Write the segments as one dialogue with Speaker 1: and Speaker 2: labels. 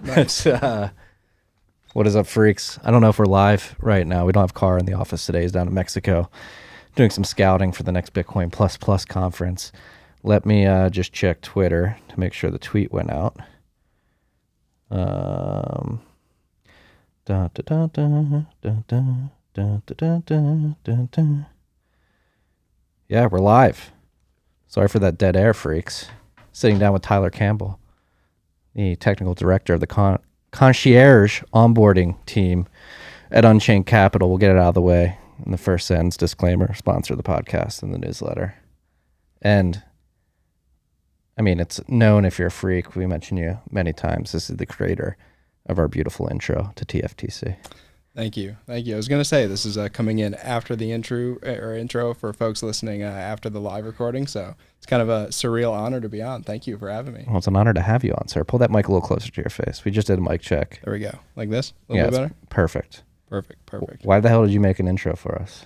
Speaker 1: Nice. What is up, freaks? I don't know if we're live right now. We don't have Carr in the office today. He's down in Mexico doing some scouting for the next Bitcoin Plus Plus conference. Let me just check Twitter to make sure the tweet went out. Yeah, we're live. Sorry for that dead air, freaks. Sitting down with Tyler Campbell, the technical director of the concierge onboarding team at Unchained Capital. We'll get it out of the way in the first sentence. Disclaimer, sponsor the podcast and the newsletter. And, I mean, it's known if you're a freak. We mention you many times. This is the creator of our beautiful intro to TFTC.
Speaker 2: Thank you. I was going to say, this is coming in after the intro for folks listening after the live recording. So it's kind of a surreal honor to be on. Thank you for having me.
Speaker 1: Well, it's an honor to have you on, sir. Pull that mic a little closer to your face. We just did a mic check.
Speaker 2: There we go. Like this? A little bit better?
Speaker 1: Perfect.
Speaker 2: Perfect.
Speaker 1: Why the hell did you make an intro for us?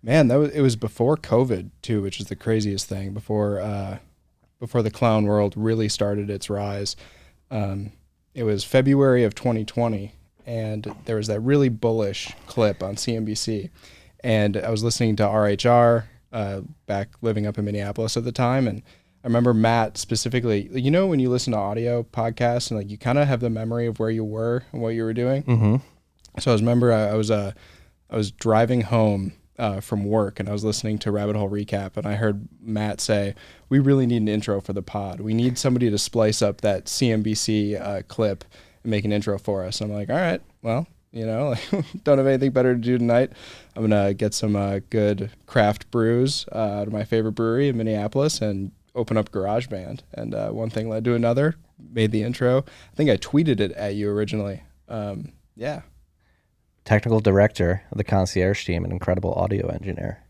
Speaker 2: Man, it was before COVID too, which is the craziest thing. Before the clown world really started its rise. It was February of 2020. And there was that really bullish clip on CNBC. And I was listening to RHR, back living up in Minneapolis at the time. And I remember Matt specifically, you know, when you listen to audio podcasts and like you kind of have the memory of where you were and what you were doing.
Speaker 1: Mm-hmm.
Speaker 2: So I was driving home from work and I was listening to Rabbit Hole Recap. And I heard Matt say, we really need an intro for the pod. We need somebody to splice up that CNBC clip and make an intro for us. I'm like, all right, well, you know, don't have anything better to do tonight. I'm going to get some good craft brews out of my favorite brewery in Minneapolis and open up GarageBand. And one thing led to another, made the intro. I think I tweeted it at you originally. Yeah.
Speaker 1: Technical director of the concierge team, an incredible audio engineer.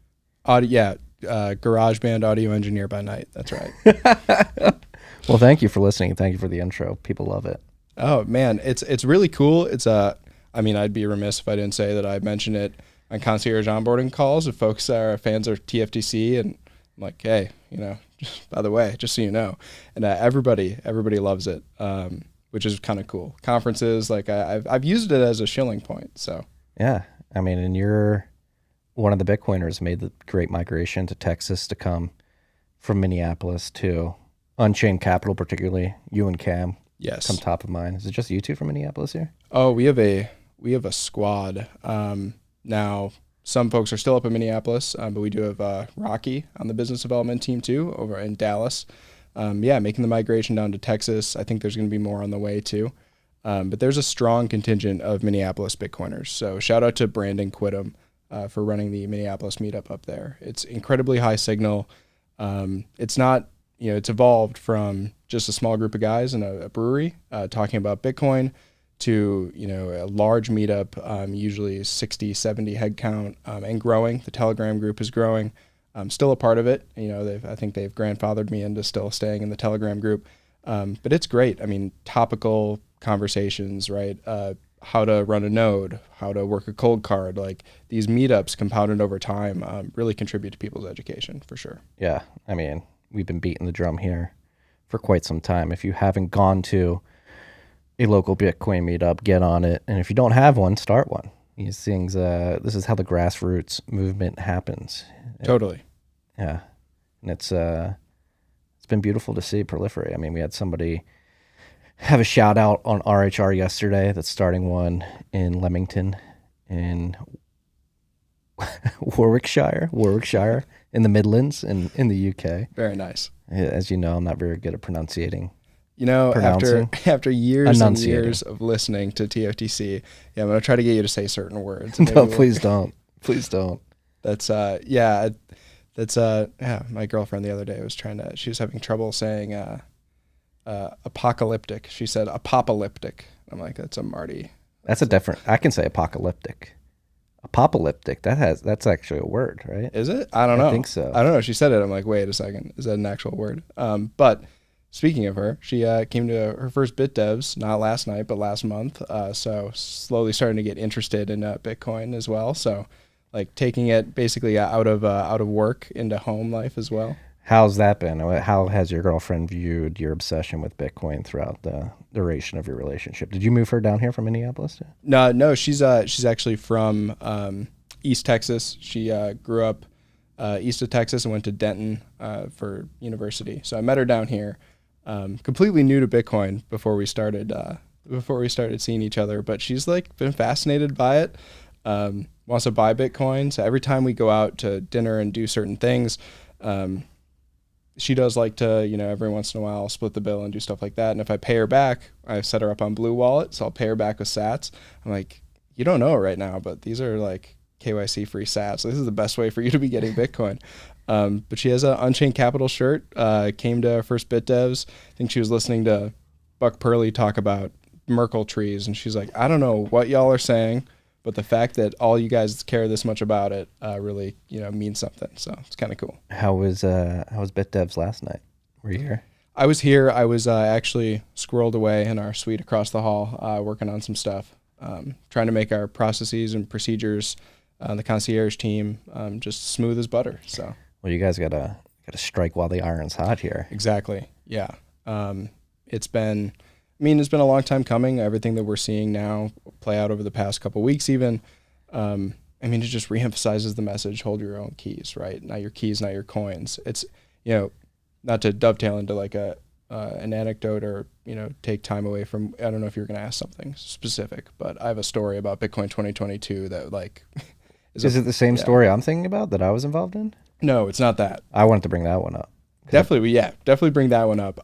Speaker 2: GarageBand audio engineer by night. That's right.
Speaker 1: Well, thank you for listening. Thank you for the intro. People love it.
Speaker 2: Oh man, it's really cool. I mean, I'd be remiss if I didn't say that I mention it on concierge onboarding calls if folks are fans of TFTC, and I'm like, hey, you know, just, by the way, just so you know, and everybody loves it, which is kind of cool. Conferences, like I've used it as a shilling point. So
Speaker 1: yeah, I mean, and you're one of the Bitcoiners made the great migration to Texas to come from Minneapolis to Unchained Capital, particularly you and Cam.
Speaker 2: Yes.
Speaker 1: Come top of mind. Is it just you two from Minneapolis here?
Speaker 2: Oh, we have a squad. Now some folks are still up in Minneapolis, but we do have Rocky on the business development team too, over in Dallas. Making the migration down to Texas. I think there's going to be more on the way too. But there's a strong contingent of Minneapolis Bitcoiners. So shout out to Brandon Quittem for running the Minneapolis meetup up there. It's incredibly high signal. It's not, you know, it's evolved from just a small group of guys in a brewery talking about Bitcoin to, you know, a large meetup, usually 60, 70 head count, and growing. The Telegram group is growing. I'm still a part of it. You know, I think they've grandfathered me into still staying in the Telegram group. But it's great. I mean, topical conversations, right? How to run a node, how to work a cold card, like these meetups compounded over time really contribute to people's education for sure.
Speaker 1: Yeah. I mean, we've been beating the drum here for quite some time. If you haven't gone to a local Bitcoin meetup, get on it. And if you don't have one, start one. These things, this is how the grassroots movement happens.
Speaker 2: Totally.
Speaker 1: Yeah. And it's been beautiful to see proliferate. I mean, we had somebody have a shout out on RHR yesterday that's starting one in Leamington in Warwickshire in the Midlands in the UK.
Speaker 2: Very nice.
Speaker 1: As you know, I'm not very good at pronouncing.
Speaker 2: You know, after years and years of listening to TFTC, I'm going to try to get you to say certain words.
Speaker 1: No, please don't. Please don't.
Speaker 2: That's my girlfriend the other day she was having trouble saying apocalyptic. She said apocalyptic. I'm like, that's a Marty.
Speaker 1: That's a different, I can say apocalyptic. Apocalyptic, that's actually a word, right?
Speaker 2: Is it? I don't know.
Speaker 1: I think so.
Speaker 2: I don't know. She said it. I'm like, wait a second. Is that an actual word? But speaking of her, she came to her first BitDevs, not last night, but last month. So slowly starting to get interested in Bitcoin as well. So like taking it basically out of work into home life as well.
Speaker 1: How's that been? How has your girlfriend viewed your obsession with Bitcoin throughout the duration of your relationship? Did you move her down here from Minneapolis?
Speaker 2: No, she's actually from East Texas. She grew up east of Texas and went to Denton for university. So I met her down here, completely new to Bitcoin before we started seeing each other. But she's like been fascinated by it. Wants to buy Bitcoin. So every time we go out to dinner and do certain things, she does like to, every once in a while split the bill and do stuff like that. And if I pay her back, I set her up on Blue Wallet, so I'll pay her back with sats. I'm like, you don't know it right now, but these are like KYC free sats. So this is the best way for you to be getting Bitcoin. But she has an Unchained Capital shirt, came to our first BitDevs. I think she was listening to Buck Purley talk about Merkle trees. And she's like, I don't know what y'all are saying, but the fact that all you guys care this much about it really, means something. So it's kind of cool.
Speaker 1: How was BitDevs last night? Were you here?
Speaker 2: I was here. I was actually squirreled away in our suite across the hall, working on some stuff, trying to make our processes and procedures, the concierge team, just smooth as butter. So.
Speaker 1: Well, you guys gotta strike while the iron's hot here.
Speaker 2: Exactly. Yeah. It's been a long time coming. Everything that we're seeing now play out over the past couple of weeks even. It just reemphasizes the message, hold your own keys, right? Not your keys, not your coins. It's, not to dovetail into like an anecdote or, take time away from, I don't know if you're going to ask something specific, but I have a story about Bitcoin 2022 that like...
Speaker 1: Is it the same story I'm thinking about that I was involved in?
Speaker 2: No, it's not that.
Speaker 1: I wanted to bring that one up.
Speaker 2: Definitely bring that one up.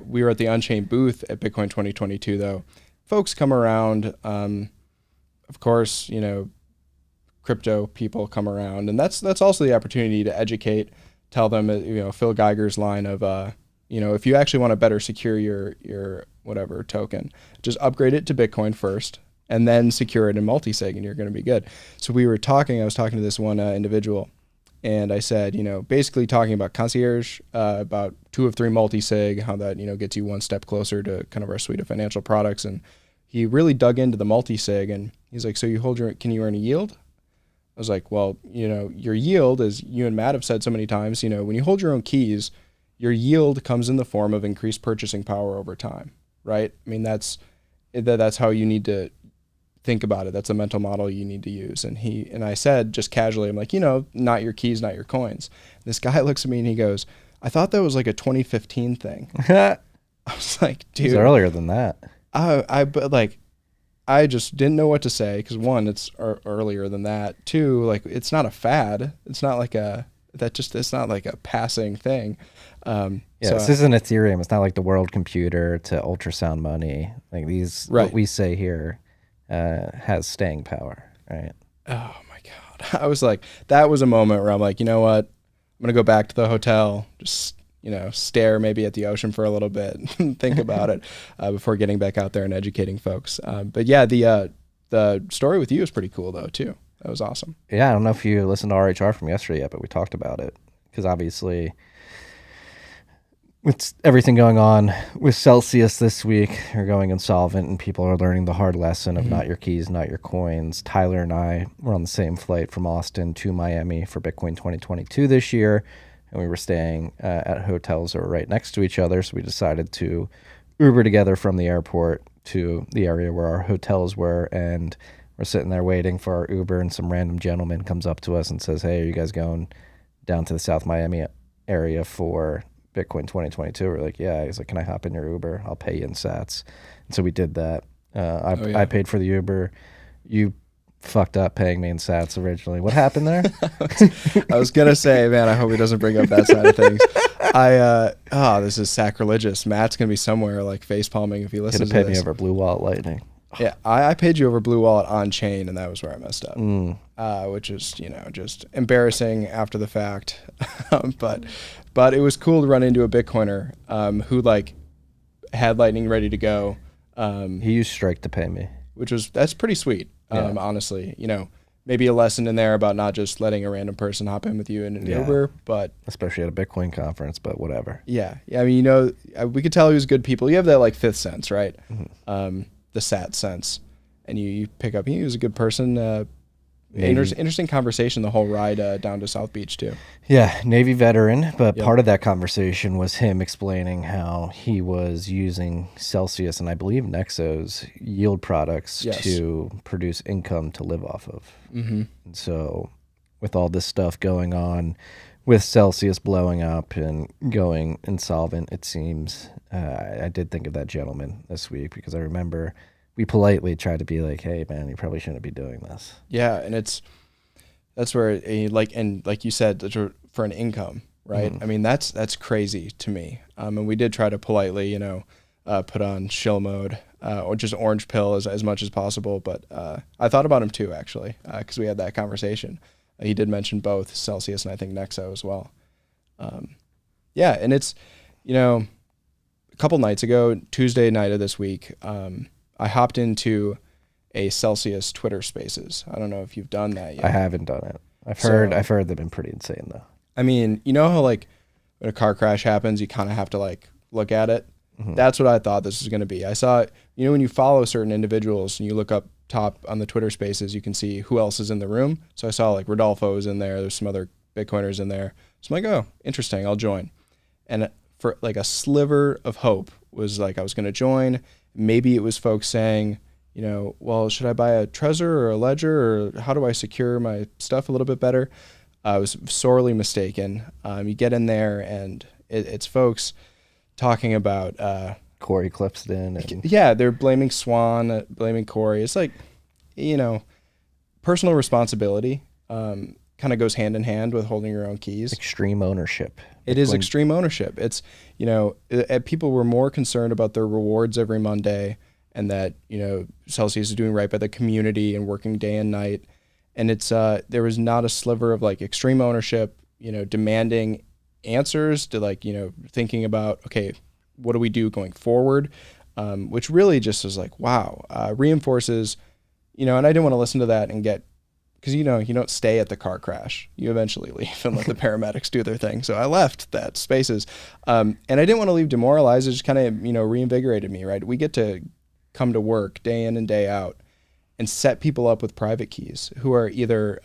Speaker 2: We were at the Unchained booth at Bitcoin 2022 though. Folks come around, of course, crypto people come around, and that's also the opportunity to educate, tell them, Phil Geiger's line of, if you actually want to better secure your whatever token, just upgrade it to Bitcoin first and then secure it in Multisig and you're going to be good. So I was talking to this one individual. And I said, basically talking about concierge, about 2 of 3 multisig, how that, gets you one step closer to kind of our suite of financial products. And he really dug into the multisig and he's like, so can you earn a yield? I was like, well, your yield, as you and Matt have said so many times, when you hold your own keys, your yield comes in the form of increased purchasing power over time, right? That's how you need to think about it. That's a mental model you need to use. And I said just casually, I'm like, not your keys, not your coins. This guy looks at me and he goes, I thought that was like a 2015 thing. I was like, dude,
Speaker 1: it's earlier than that.
Speaker 2: I just didn't know what to say. Cause one, it's earlier than that. 2, like, it's not a fad. It's not like it's not like a passing thing.
Speaker 1: This isn't Ethereum. It's not like the world computer to ultrasound money. Like these,
Speaker 2: right.
Speaker 1: What we say here, has staying power, right?
Speaker 2: Oh my God. I was like, that was a moment where I'm like, you know what? I'm going to go back to the hotel, just, stare maybe at the ocean for a little bit and think about it before getting back out there and educating folks. But yeah, the story with you is pretty cool though, too. That was awesome.
Speaker 1: Yeah. I don't know if you listened to RHR from yesterday yet, but we talked about it because obviously with everything going on with Celsius this week, they're going insolvent and people are learning the hard lesson of not your keys, not your coins. Tyler and I were on the same flight from Austin to Miami for Bitcoin 2022 this year, and we were staying at hotels that were right next to each other, so we decided to Uber together from the airport to the area where our hotels were, and we're sitting there waiting for our Uber, and some random gentleman comes up to us and says, hey, are you guys going down to the South Miami area for Bitcoin 2022? We're like, yeah. He's like, can I hop in your Uber? I'll pay you in sats. And so we did that. I paid for the Uber. You fucked up paying me in sats originally. What happened there?
Speaker 2: I was going to say, man, I hope he doesn't bring up that side of things. This is sacrilegious. Matt's going to be somewhere like face palming if he listens to this.
Speaker 1: Could have paid me over Blue Wallet Lightning.
Speaker 2: Yeah, I paid you over Blue Wallet on chain, and that was where I messed up, which is, just embarrassing after the fact. But it was cool to run into a Bitcoiner who like had Lightning ready to go.
Speaker 1: He used Strike to pay me,
Speaker 2: that's pretty sweet. Honestly, maybe a lesson in there about not just letting a random person hop in with you in an Uber, but
Speaker 1: especially at a Bitcoin conference, but whatever.
Speaker 2: Yeah. I mean, we could tell he was good people. You have that like fifth sense, right? The sat sense, and you pick up. He was a good person. Interesting conversation the whole ride down to South Beach too.
Speaker 1: Yeah, Navy veteran, but
Speaker 2: Yep.
Speaker 1: part of that conversation was him explaining how he was using Celsius and I believe Nexo's yield products
Speaker 2: Yes.
Speaker 1: to produce income to live off of.
Speaker 2: Mm-hmm.
Speaker 1: And so with all this stuff going on, with Celsius blowing up and going insolvent, it seems, I did think of that gentleman this week because I remember we politely tried to be like, hey, man, you probably shouldn't be doing this.
Speaker 2: Yeah, and that's where like you said, for an income, right?
Speaker 1: Mhm.
Speaker 2: I mean, that's crazy to me. And we did try to politely, put on shill mode or just orange pill as much as possible. But I thought about him too, actually, because we had that conversation. He did mention both Celsius and I think Nexo as well. Yeah, and it's, a couple nights ago, Tuesday night of this week, I hopped into a Celsius Twitter Spaces. I don't know if you've done that yet.
Speaker 1: I haven't done it. I've
Speaker 2: So-
Speaker 1: heard they've been pretty insane though.
Speaker 2: I mean, you know how like when a car crash happens, you kind of have to like look at it.
Speaker 1: Mhm.
Speaker 2: That's what I thought this was going to be. I saw, when you follow certain individuals and you look up top on the Twitter Spaces, you can see who else is in the room. So I saw like Rodolfo was in there. There's some other Bitcoiners in there. So I'm like, oh, interesting. I'll join. And for like a sliver of hope was like I was going to join. Maybe it was folks saying, well, should I buy a Trezor or a Ledger, or how do I secure my stuff a little bit better? I was sorely mistaken. You get in there and it's folks talking about,
Speaker 1: Corey Clipston and
Speaker 2: yeah, they're blaming Swan, blaming Corey. It's like, personal responsibility kind of goes hand in hand with holding your own keys.
Speaker 1: extreme ownership.
Speaker 2: It is
Speaker 1: Bitcoin-
Speaker 2: extreme ownership. It's, people were more concerned about their rewards every Monday and that, Celsius is doing right by the community and working day and night. And it's, there was not a sliver of like extreme ownership, demanding answers to like, thinking about, okay, what do we do going forward? Which really just was like, wow, reinforces, and I didn't want to listen to that and get, because, you don't stay at the car crash. You eventually leave and let the paramedics do their thing. So I left that Spaces. And I didn't want to leave demoralized. It just kind of, reinvigorated me, right? We get to come to work day in and day out and set people up with private keys who are either,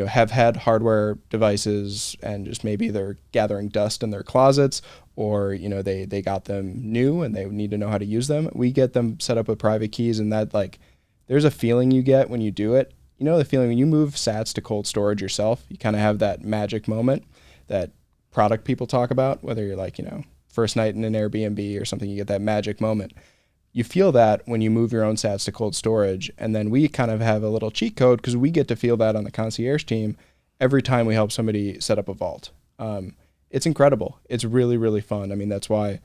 Speaker 2: have had hardware devices and just maybe they're gathering dust in their closets, or, they got them new and they need to know how to use them. We get them set up with private keys, and that, like, there's a feeling you get when you do it. The feeling when you move sats to cold storage yourself, you kind of have that magic moment that product people talk about, whether you're like, first night in an Airbnb or something, you get that magic moment. You feel that when you move your own sats to cold storage. And then we kind of have a little cheat code because we get to feel that on the concierge team every time we help somebody set up a vault. It's incredible. It's really, really fun. I mean, that's why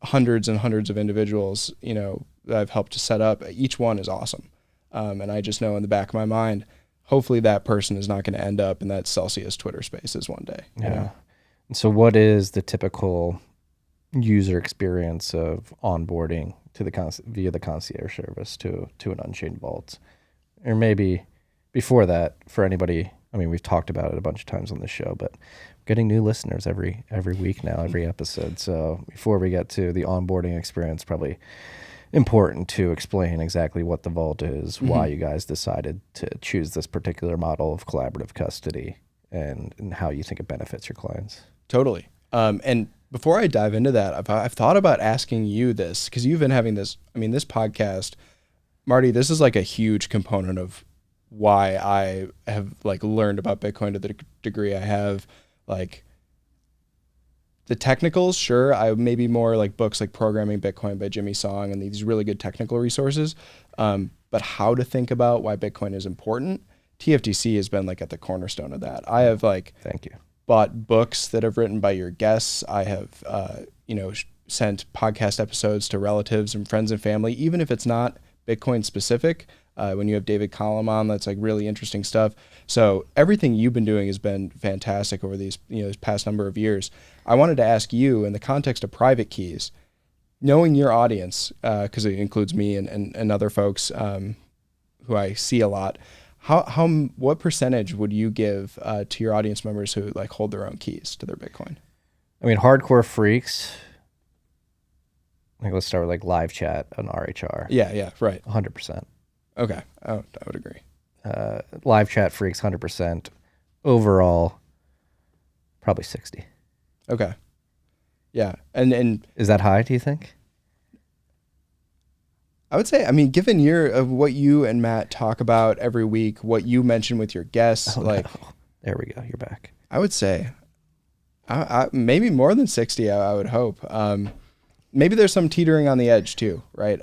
Speaker 2: hundreds and hundreds of individuals, that I've helped to set up, each one is awesome. And I just know in the back of my mind, hopefully that person is not going to end up in that Celsius Twitter Spaces one day.
Speaker 1: Yeah. And so what is the typical user experience of onboarding to the via the concierge service to an Unchained vault? Or maybe before that, for anybody, I mean, we've talked about it a bunch of times on the show, but getting new listeners every week now, every episode. So before we get to the onboarding experience, probably important to explain exactly what the vault is, why you guys decided to choose this particular model of collaborative custody, and how you think it benefits your clients.
Speaker 2: Totally. And before I dive into that, I've thought about asking you this, because you've been having this podcast, Marty, this is like a huge component of why I have like learned about Bitcoin to the degree I have. Like the technicals, sure, I maybe more like books like Programming Bitcoin by Jimmy Song and these really good technical resources. But how to think about why Bitcoin is important, TFTC has been like at the cornerstone of that. I have like
Speaker 1: Thank you.
Speaker 2: bought books that have written by your guests. I have, sent podcast episodes to relatives and friends and family, even if it's not Bitcoin specific. When you have David Collum on, that's like really interesting stuff. So everything you've been doing has been fantastic over these, this past number of years. I wanted to ask you, in the context of private keys, knowing your audience, because it includes me and other folks who I see a lot, what percentage would you give to your audience members who like hold their own keys to their Bitcoin?
Speaker 1: I mean, hardcore freaks. Like, let's start with like live chat on RHR.
Speaker 2: Yeah, right.
Speaker 1: 100%.
Speaker 2: Okay, I would agree.
Speaker 1: live chat freaks 100%. Overall, probably 60.
Speaker 2: Okay. Yeah. And
Speaker 1: Is that high, do you think?
Speaker 2: I would say, I mean, given what you and Matt talk about every week, what you mention with your guests,
Speaker 1: No. There we go. You're back.
Speaker 2: I would say maybe more than 60, I would hope. Maybe there's some teetering on the edge too, right?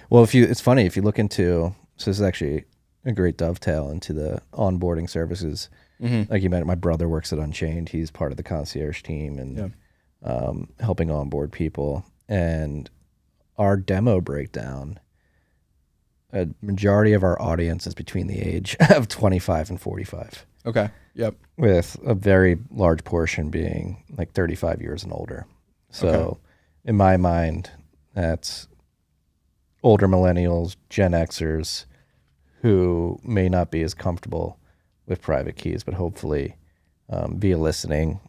Speaker 1: Well, it's funny, if you look into, so this is actually a great dovetail into the onboarding services. Like you mentioned, my brother works at Unchained. He's part of the concierge team and helping onboard people. And our demo breakdown, a majority of our audience is between the age of 25 and 45.
Speaker 2: Okay. Yep.
Speaker 1: With a very large portion being like 35 years and older. So in my mind, that's older millennials, Gen Xers, who may not be as comfortable with private keys, but hopefully via listening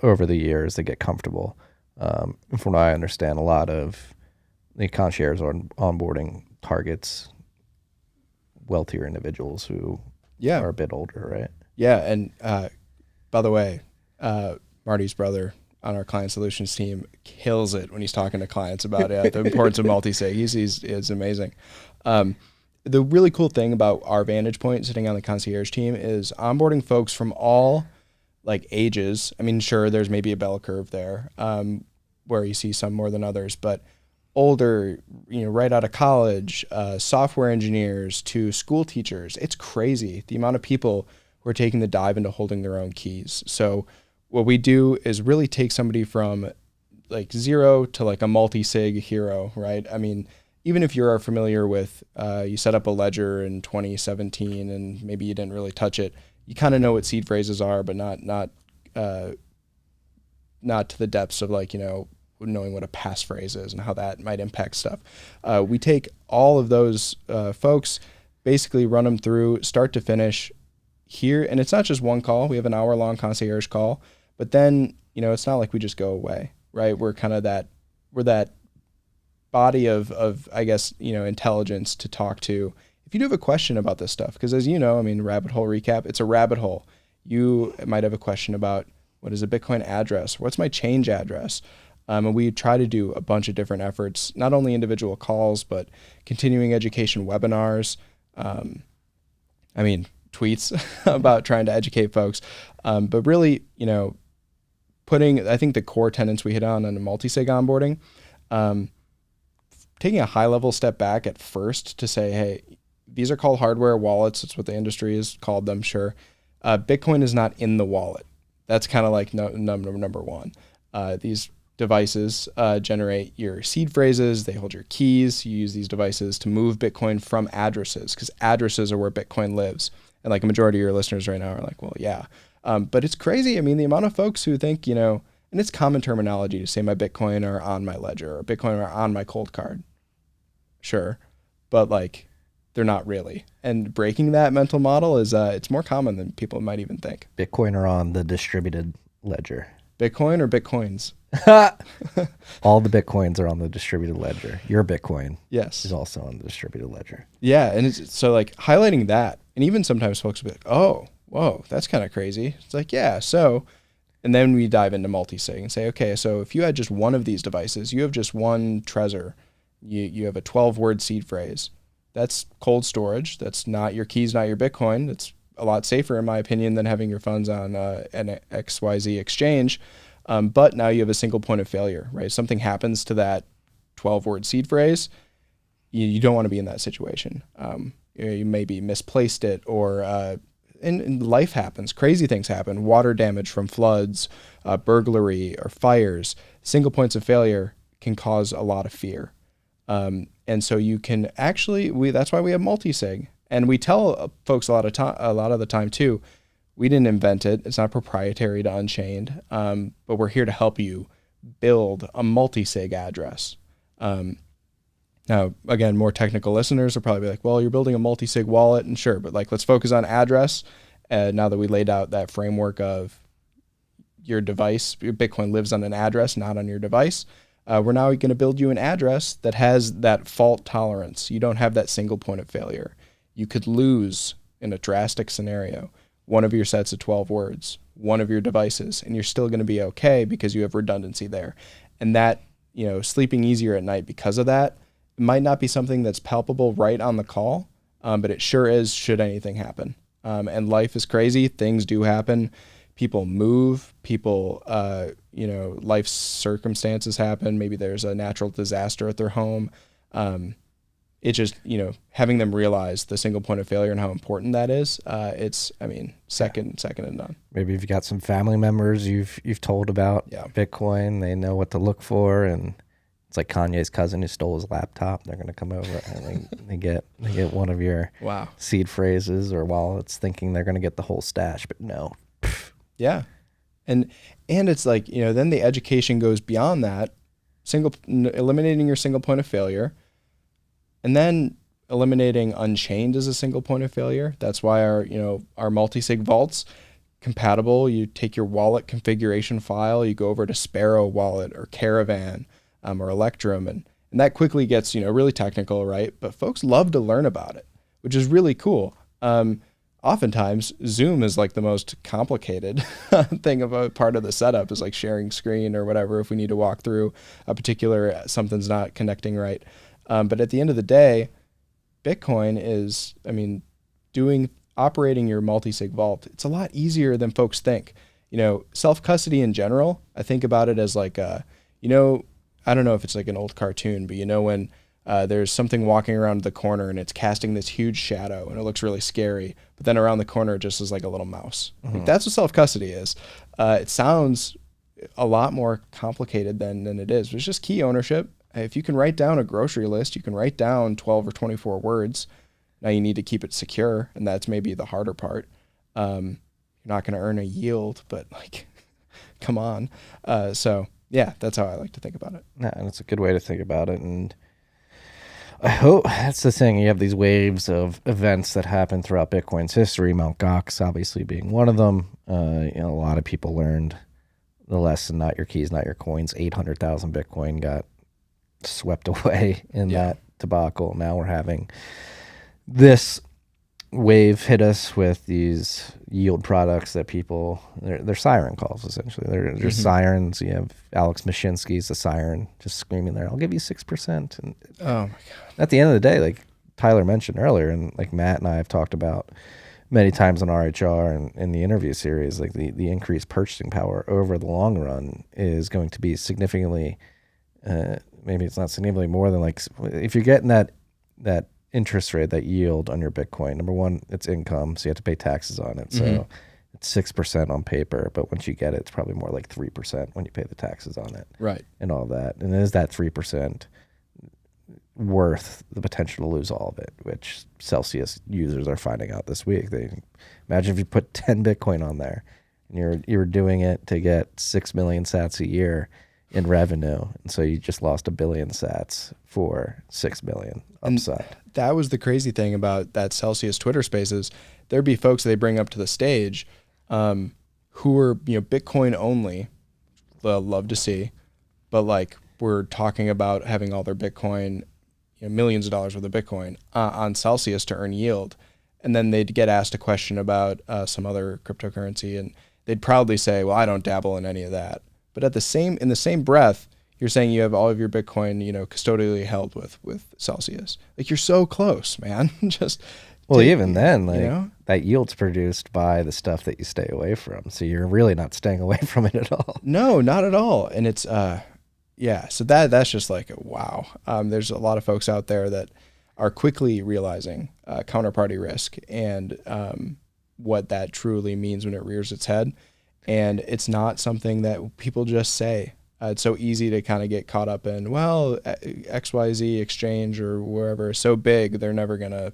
Speaker 1: over the years, they get comfortable. From what I understand, a lot of the concierge onboarding targets wealthier individuals who are a bit older, right?
Speaker 2: Yeah. And by the way, Marty's brother on our client solutions team kills it when he's talking to clients about the importance of multisig. He's amazing. The really cool thing about our vantage point sitting on the concierge team is onboarding folks from all like ages. I mean, sure, there's maybe a bell curve there where you see some more than others, but older, right out of college, software engineers to school teachers. It's crazy the amount of people who are taking the dive into holding their own keys. So what we do is really take somebody from like zero to like a multi-sig hero, right? I mean, even if you're familiar with, you set up a ledger in 2017 and maybe you didn't really touch it, you kind of know what seed phrases are, but not to the depths of like, knowing what a passphrase is and how that might impact stuff. We take all of those folks, basically run them through start to finish here. And it's not just one call. We have an hour-long concierge call, but then, it's not like we just go away, right? We're kind of we're that body of I guess, intelligence to talk to. If you do have a question about this stuff, because as you know, I mean, rabbit hole recap, it's a rabbit hole. You might have a question about what is a Bitcoin address? What's my change address? And we try to do a bunch of different efforts, not only individual calls, but continuing education webinars. Tweets about trying to educate folks. But really, putting, I think the core tenets we hit on a multisig onboarding, taking a high level step back at first to say, hey, these are called hardware wallets. That's what the industry has called them. Sure. Bitcoin is not in the wallet. That's kind of like number one. These devices generate your seed phrases. They hold your keys. You use these devices to move Bitcoin from addresses because addresses are where Bitcoin lives. And like a majority of your listeners right now are like, well, yeah. But it's crazy. I mean, the amount of folks who think, and it's common terminology to say my Bitcoin are on my ledger or Bitcoin are on my cold card. Sure. But like, they're not really. And breaking that mental model is, it's more common than people might even think.
Speaker 1: Bitcoin are on the distributed ledger.
Speaker 2: Bitcoin or Bitcoins?
Speaker 1: All the Bitcoins are on the distributed ledger. Your Bitcoin
Speaker 2: is
Speaker 1: also on the distributed ledger.
Speaker 2: Yeah. And it's so like highlighting that. And even sometimes folks will be like, oh, whoa, that's kind of crazy. It's like, yeah. So, and then we dive into multisig and say, okay, so if you had just one of these devices, you have just one Trezor, you have a 12-word seed phrase. That's cold storage. That's not your keys, not your Bitcoin. That's a lot safer, in my opinion, than having your funds on an XYZ exchange. But now you have a single point of failure, right? Something happens to that 12-word seed phrase. You don't want to be in that situation. You maybe misplaced it or and life happens. Crazy things happen. Water damage from floods, burglary, or fires. Single points of failure can cause a lot of fear. And so you can actually, that's why we have multisig. And we tell folks a lot of the time too, we didn't invent it. It's not proprietary to Unchained, but we're here to help you build a multisig address. Now, again, more technical listeners will probably be like, well, you're building a multisig wallet, and sure, but like, let's focus on address. Now that we laid out that framework of your device, your Bitcoin lives on an address, not on your device. We're now going to build you an address that has that fault tolerance. You don't have that single point of failure. You could lose, in a drastic scenario, one of your sets of 12 words, one of your devices, and you're still going to be okay because you have redundancy there. And that, sleeping easier at night because of that, it might not be something that's palpable right on the call, but it sure is should anything happen. And life is crazy. Things do happen. People move. People, life circumstances happen. Maybe there's a natural disaster at their home. It just, having them realize the single point of failure and how important that is, second to none.
Speaker 1: Maybe if you got some family members you've told about Bitcoin, they know what to look for, and it's like Kanye's cousin who stole his laptop. They're going to come over and they get one of your seed phrases or wallets, thinking they're going to get the whole stash, but no.
Speaker 2: Yeah, and it's like, then the education goes beyond that, eliminating your single point of failure. And then eliminating Unchained as a single point of failure. That's why our Multisig vaults compatible. You take your wallet configuration file, you go over to Sparrow Wallet or Caravan or Electrum, and that quickly gets really technical, right? But folks love to learn about it, which is really cool. Oftentimes, Zoom is like the most complicated thing of a part of the setup, is like sharing screen or whatever if we need to walk through a particular something's not connecting right. But at the end of the day, Bitcoin is, operating your multi-sig vault, it's a lot easier than folks think. Self-custody in general, I think about it as like, I don't know if it's like an old cartoon, but when there's something walking around the corner and it's casting this huge shadow and it looks really scary, but then around the corner it just is like a little mouse. Mm-hmm. Like, that's what self-custody is. It sounds a lot more complicated than it is. It's just key ownership. If you can write down a grocery list, you can write down 12 or 24 words. Now you need to keep it secure, and that's maybe the harder part. You're not going to earn a yield, but come on. So yeah, that's how I like to think about it.
Speaker 1: Yeah, and it's a good way to think about it. And I hope that's the thing. You have these waves of events that happen throughout Bitcoin's history, Mt. Gox obviously being one of them. A lot of people learned the lesson, not your keys, not your coins. 800,000 Bitcoin got swept away in that debacle. Now we're having this wave hit us with these yield products that people, they're siren calls, essentially. They're just sirens. You have Alex Mashinsky's a siren just screaming there, I'll give you 6%. And
Speaker 2: oh my God.
Speaker 1: At the end of the day, like Tyler mentioned earlier, and like Matt and I have talked about many times on RHR and in the interview series, like the increased purchasing power over the long run is going to be significantly, maybe it's not significantly more than if you're getting that interest rate, that yield on your Bitcoin, number one, it's income, so you have to pay taxes on it. So it's 6% on paper, but once you get it, it's probably more like 3% when you pay the taxes on it.
Speaker 2: Right.
Speaker 1: And all that. And is that 3% worth the potential to lose all of it, which Celsius users are finding out this week. Imagine if you put 10 Bitcoin on there and you're doing it to get 6 million sats a year in revenue, and so you just lost 1 billion sats for 6 million upside.
Speaker 2: And that was the crazy thing about that Celsius Twitter Spaces. There'd be folks they bring up to the stage who were Bitcoin only. They'll love to see, but we're talking about having all their Bitcoin, millions of dollars worth of Bitcoin on Celsius to earn yield, and then they'd get asked a question about some other cryptocurrency, and they'd proudly say, "Well, I don't dabble in any of that." But in the same breath, you're saying you have all of your Bitcoin, custodially held with Celsius. You're so close, man.
Speaker 1: Even then, that yield's produced by the stuff that you stay away from. So you're really not staying away from it at all.
Speaker 2: No, not at all. And it's, so that's just wow. There's a lot of folks out there that are quickly realizing counterparty risk and what that truly means when it rears its head. And it's not something that people just say. It's so easy to kind of get caught up in, XYZ exchange or wherever is so big, they're never going to,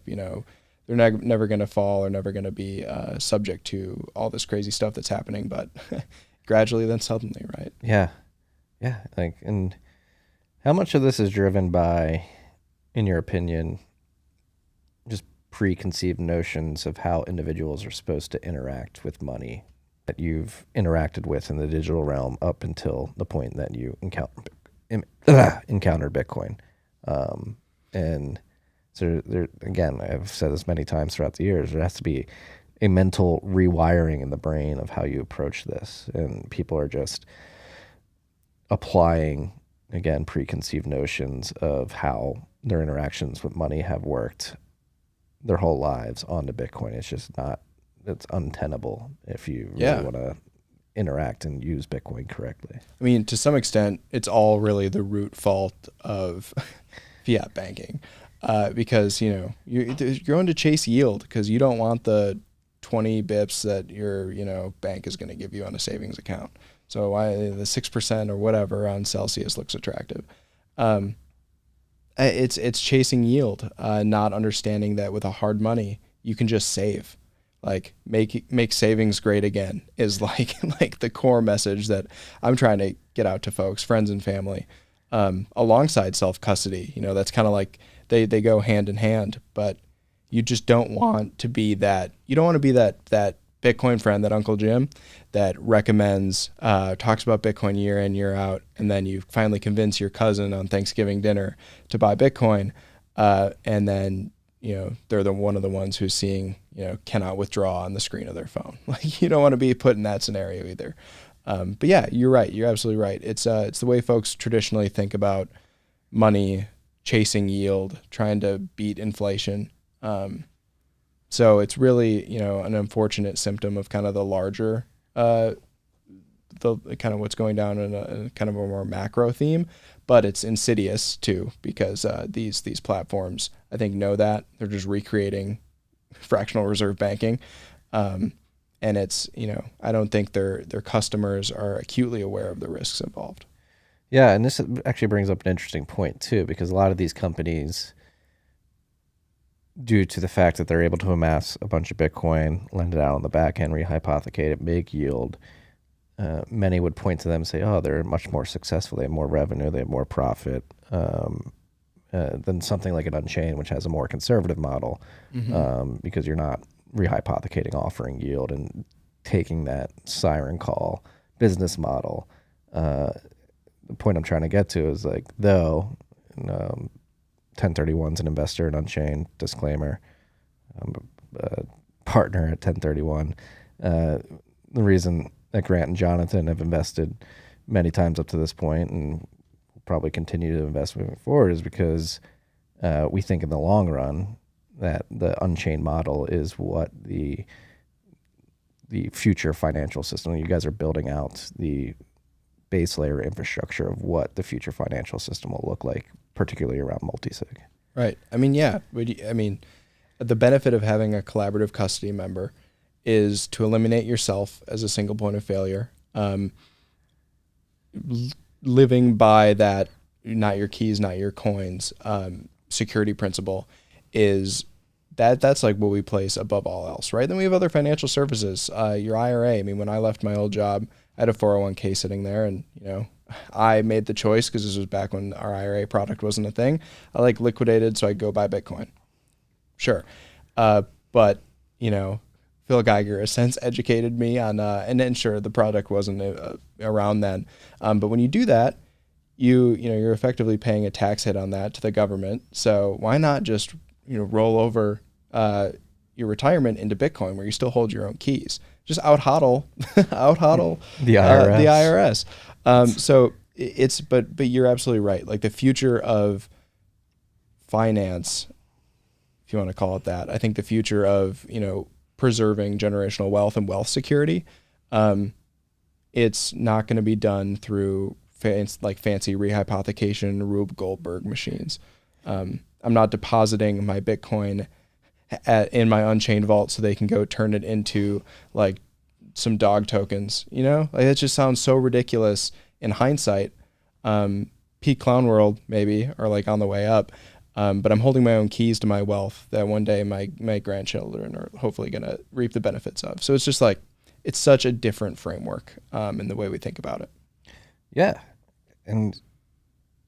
Speaker 2: they're never going to fall or never going to be subject to all this crazy stuff that's happening. But gradually, then suddenly, right?
Speaker 1: Yeah. Yeah. And how much of this is driven by, in your opinion, just preconceived notions of how individuals are supposed to interact with money that you've interacted with in the digital realm up until the point that you encountered Bitcoin. And So there, again, I've said this many times throughout the years, there has to be a mental rewiring in the brain of how you approach this. And people are just applying, again, preconceived notions of how their interactions with money have worked their whole lives onto Bitcoin. It's just not, it's untenable if you really want to interact and use Bitcoin correctly.
Speaker 2: I mean, to some extent, it's all really the root fault of fiat banking, because you're going to chase yield because you don't want the 20 bips that your bank is going to give you on a savings account. So why the 6% or whatever on Celsius looks attractive. It's chasing yield, not understanding that with a hard money you can just save. Like make savings great again is like the core message that I'm trying to get out to folks, friends and family, alongside self-custody. That's kind of like they go hand in hand, but you just don't want to be that. You don't want to be that Bitcoin friend, that Uncle Jim that recommends, talks about Bitcoin year in, year out, and then you finally convince your cousin on Thanksgiving dinner to buy Bitcoin, and then they're one of the ones who's seeing cannot withdraw on the screen of their phone. Like, you don't want to be put in that scenario either. But yeah, you're right. You're absolutely right. It's the way folks traditionally think about money, chasing yield, trying to beat inflation. So it's really, an unfortunate symptom of kind of the larger, the kind of what's going down in a kind of a more macro theme, but it's insidious too, because these platforms, I think, know that they're just recreating fractional reserve banking. And it's, I don't think their customers are acutely aware of the risks involved.
Speaker 1: Yeah. And this actually brings up an interesting point too, because a lot of these companies, due to the fact that they're able to amass a bunch of Bitcoin, lend it out on the back end, rehypothecate it, make yield, many would point to them and say, oh, they're much more successful. They have more revenue. They have more profit than something like an Unchained, which has a more conservative model, because you're not rehypothecating, offering yield, and taking that siren call business model. The point I'm trying to get to is like, though, 1031's an investor in Unchained, disclaimer. I'm a partner at 1031. The reason that Grant and Jonathan have invested many times up to this point and will probably continue to invest moving forward is because we think in the long run that the Unchained model is what the future financial system. You guys are building out the base layer infrastructure of what the future financial system will look like, particularly around multisig.
Speaker 2: Right. I mean, yeah. The benefit of having a collaborative custody member is to eliminate yourself as a single point of failure. Living by that, not your keys, not your coins, security principle is that's like what we place above all else, right? Then we have other financial services, your IRA. I mean, when I left my old job, I had a 401k sitting there, and I made the choice because this was back when our IRA product wasn't a thing. I liquidated so I go buy Bitcoin. Sure. But Phil Geiger has since educated me on, and then sure, the product wasn't around then. But when you do that, you're effectively paying a tax hit on that to the government. So why not just, roll over your retirement into Bitcoin where you still hold your own keys? Just out hodl
Speaker 1: the IRS.
Speaker 2: So it's, but you're absolutely right. Like the future of finance, if you want to call it that, I think the future of, preserving generational wealth and wealth security, it's not going to be done through fancy rehypothecation Rube Goldberg machines. I'm not depositing my Bitcoin in my Unchained vault so they can go turn it into like some dog tokens, it just sounds so ridiculous in hindsight. Peak clown world maybe, or like on the way up. But I'm holding my own keys to my wealth that one day my grandchildren are hopefully going to reap the benefits of. So it's just like, it's such a different framework in the way we think about it.
Speaker 1: Yeah. And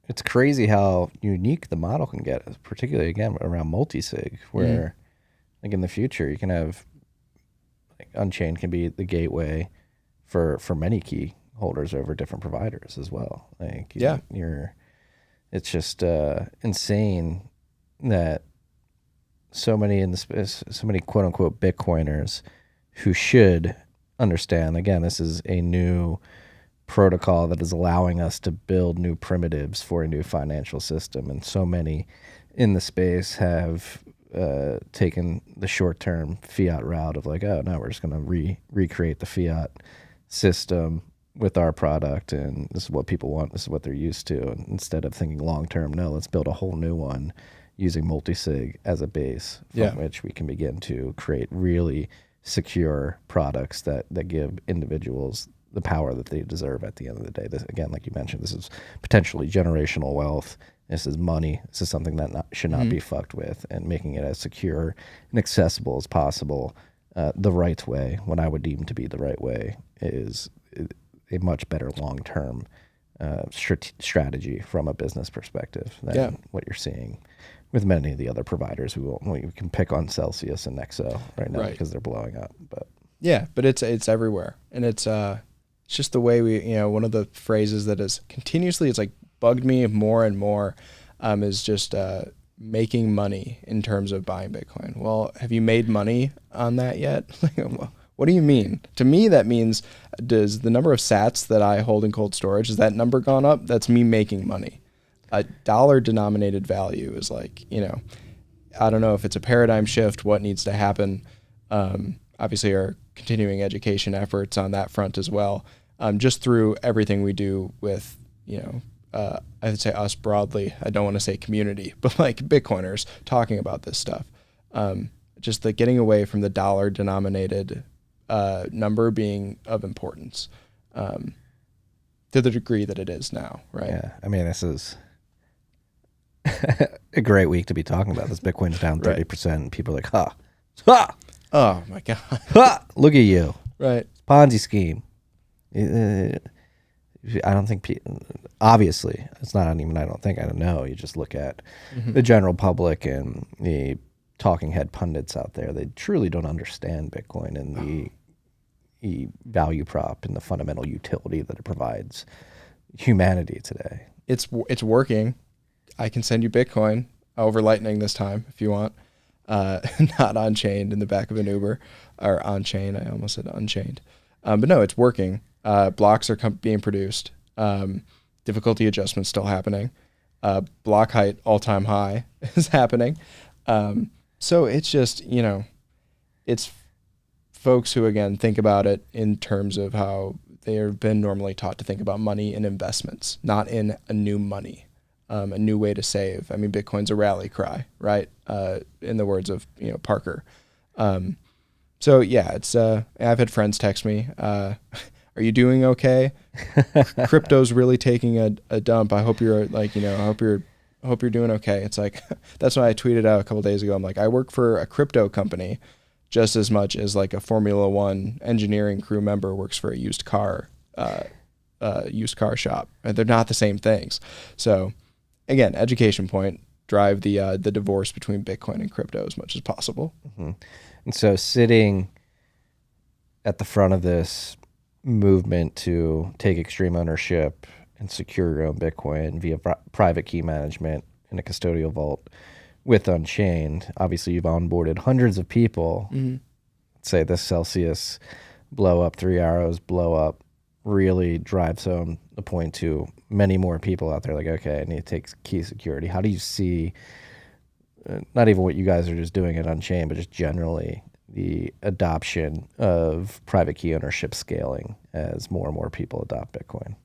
Speaker 1: it's crazy how unique the model can get, particularly again around multisig, where like in the future you can have Unchained can be the gateway for many key holders over different providers as well. Like it's just insane that so many in the space, so many quote unquote Bitcoiners who should understand, again, this is a new protocol that is allowing us to build new primitives for a new financial system. And so many in the space have taken the short-term fiat route of like, oh, no, we're just going to recreate the fiat system with our product, and this is what people want, this is what they're used to. And instead of thinking long-term, no, let's build a whole new one using Multisig as a base from which we can begin to create really secure products that give individuals the power that they deserve at the end of the day. This, again, like you mentioned, this is potentially generational wealth. This is money. This is something that should not be fucked with, and making it as secure and accessible as possible the right way, what I would deem to be the right way, is a much better long-term strategy from a business perspective than what you're seeing with many of the other providers who we can pick on Celsius and Nexo right now because they're blowing up. But
Speaker 2: but it's everywhere, and it's just the way we, one of the phrases that is continuously, it's like bugged me more and more, is just making money in terms of buying Bitcoin. Well, have you made money on that yet? What do you mean? To me, that means, does the number of sats that I hold in cold storage, has that number gone up? That's me making money. A dollar denominated value is like, I don't know if it's a paradigm shift, what needs to happen. Obviously our continuing education efforts on that front as well. Just through everything we do with, I would say us broadly, I don't want to say community, but like Bitcoiners talking about this stuff. Just the getting away from the dollar denominated number being of importance to the degree that it is now, right?
Speaker 1: Yeah, I mean, this is a great week to be talking about this. Bitcoin's down 30%, and people are like, ha!
Speaker 2: Oh my God.
Speaker 1: Ha! Look at you.
Speaker 2: Right.
Speaker 1: Ponzi scheme. I don't think, obviously, it's not even, I don't know. You just look at the general public and the talking head pundits out there. They truly don't understand Bitcoin and the value prop and the fundamental utility that it provides humanity today.
Speaker 2: It's working. I can send you Bitcoin over Lightning this time if you want. Not on-chained in the back of an Uber, or on-chain. I almost said unchained. But no, it's working. Blocks are being produced. Difficulty adjustments still happening. Block height all-time high is happening. So it's just, it's folks who, again, think about it in terms of how they have been normally taught to think about money and investments, not in a new money, a new way to save. I mean, Bitcoin's a rally cry, right? In the words of, Parker. So yeah, it's, I've had friends text me, are you doing okay? Crypto's really taking a dump. I hope you're like, I hope you're doing okay. It's like, that's why I tweeted out a couple days ago. I'm like, I work for a crypto company just as much as like a Formula One engineering crew member works for a used car shop. They're not the same things. So again, education point, drive the divorce between Bitcoin and crypto as much as possible.
Speaker 1: And so sitting at the front of this movement to take extreme ownership and secure your own Bitcoin via private key management in a custodial vault with Unchained. Obviously, you've onboarded hundreds of people. Say this Celsius blow up, 3 arrows blow up, really drives home the point to many more people out there. Like, okay, I need to take key security. How do you see, not even what you guys are just doing at Unchained, but just generally the adoption of private key ownership scaling as more and more people adopt Bitcoin?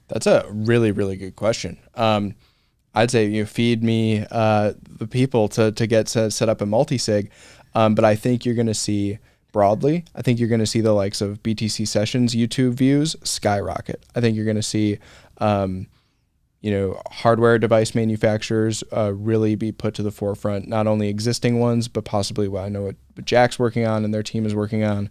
Speaker 2: That's a really, really good question. I'd say feed me the people to get set up a Multisig, but I think you're going to see broadly. I think you're going to see the likes of BTC Sessions YouTube views skyrocket. I think you're going to see, hardware device manufacturers really be put to the forefront. Not only existing ones, but possibly what I know what Jack's working on and their team is working on.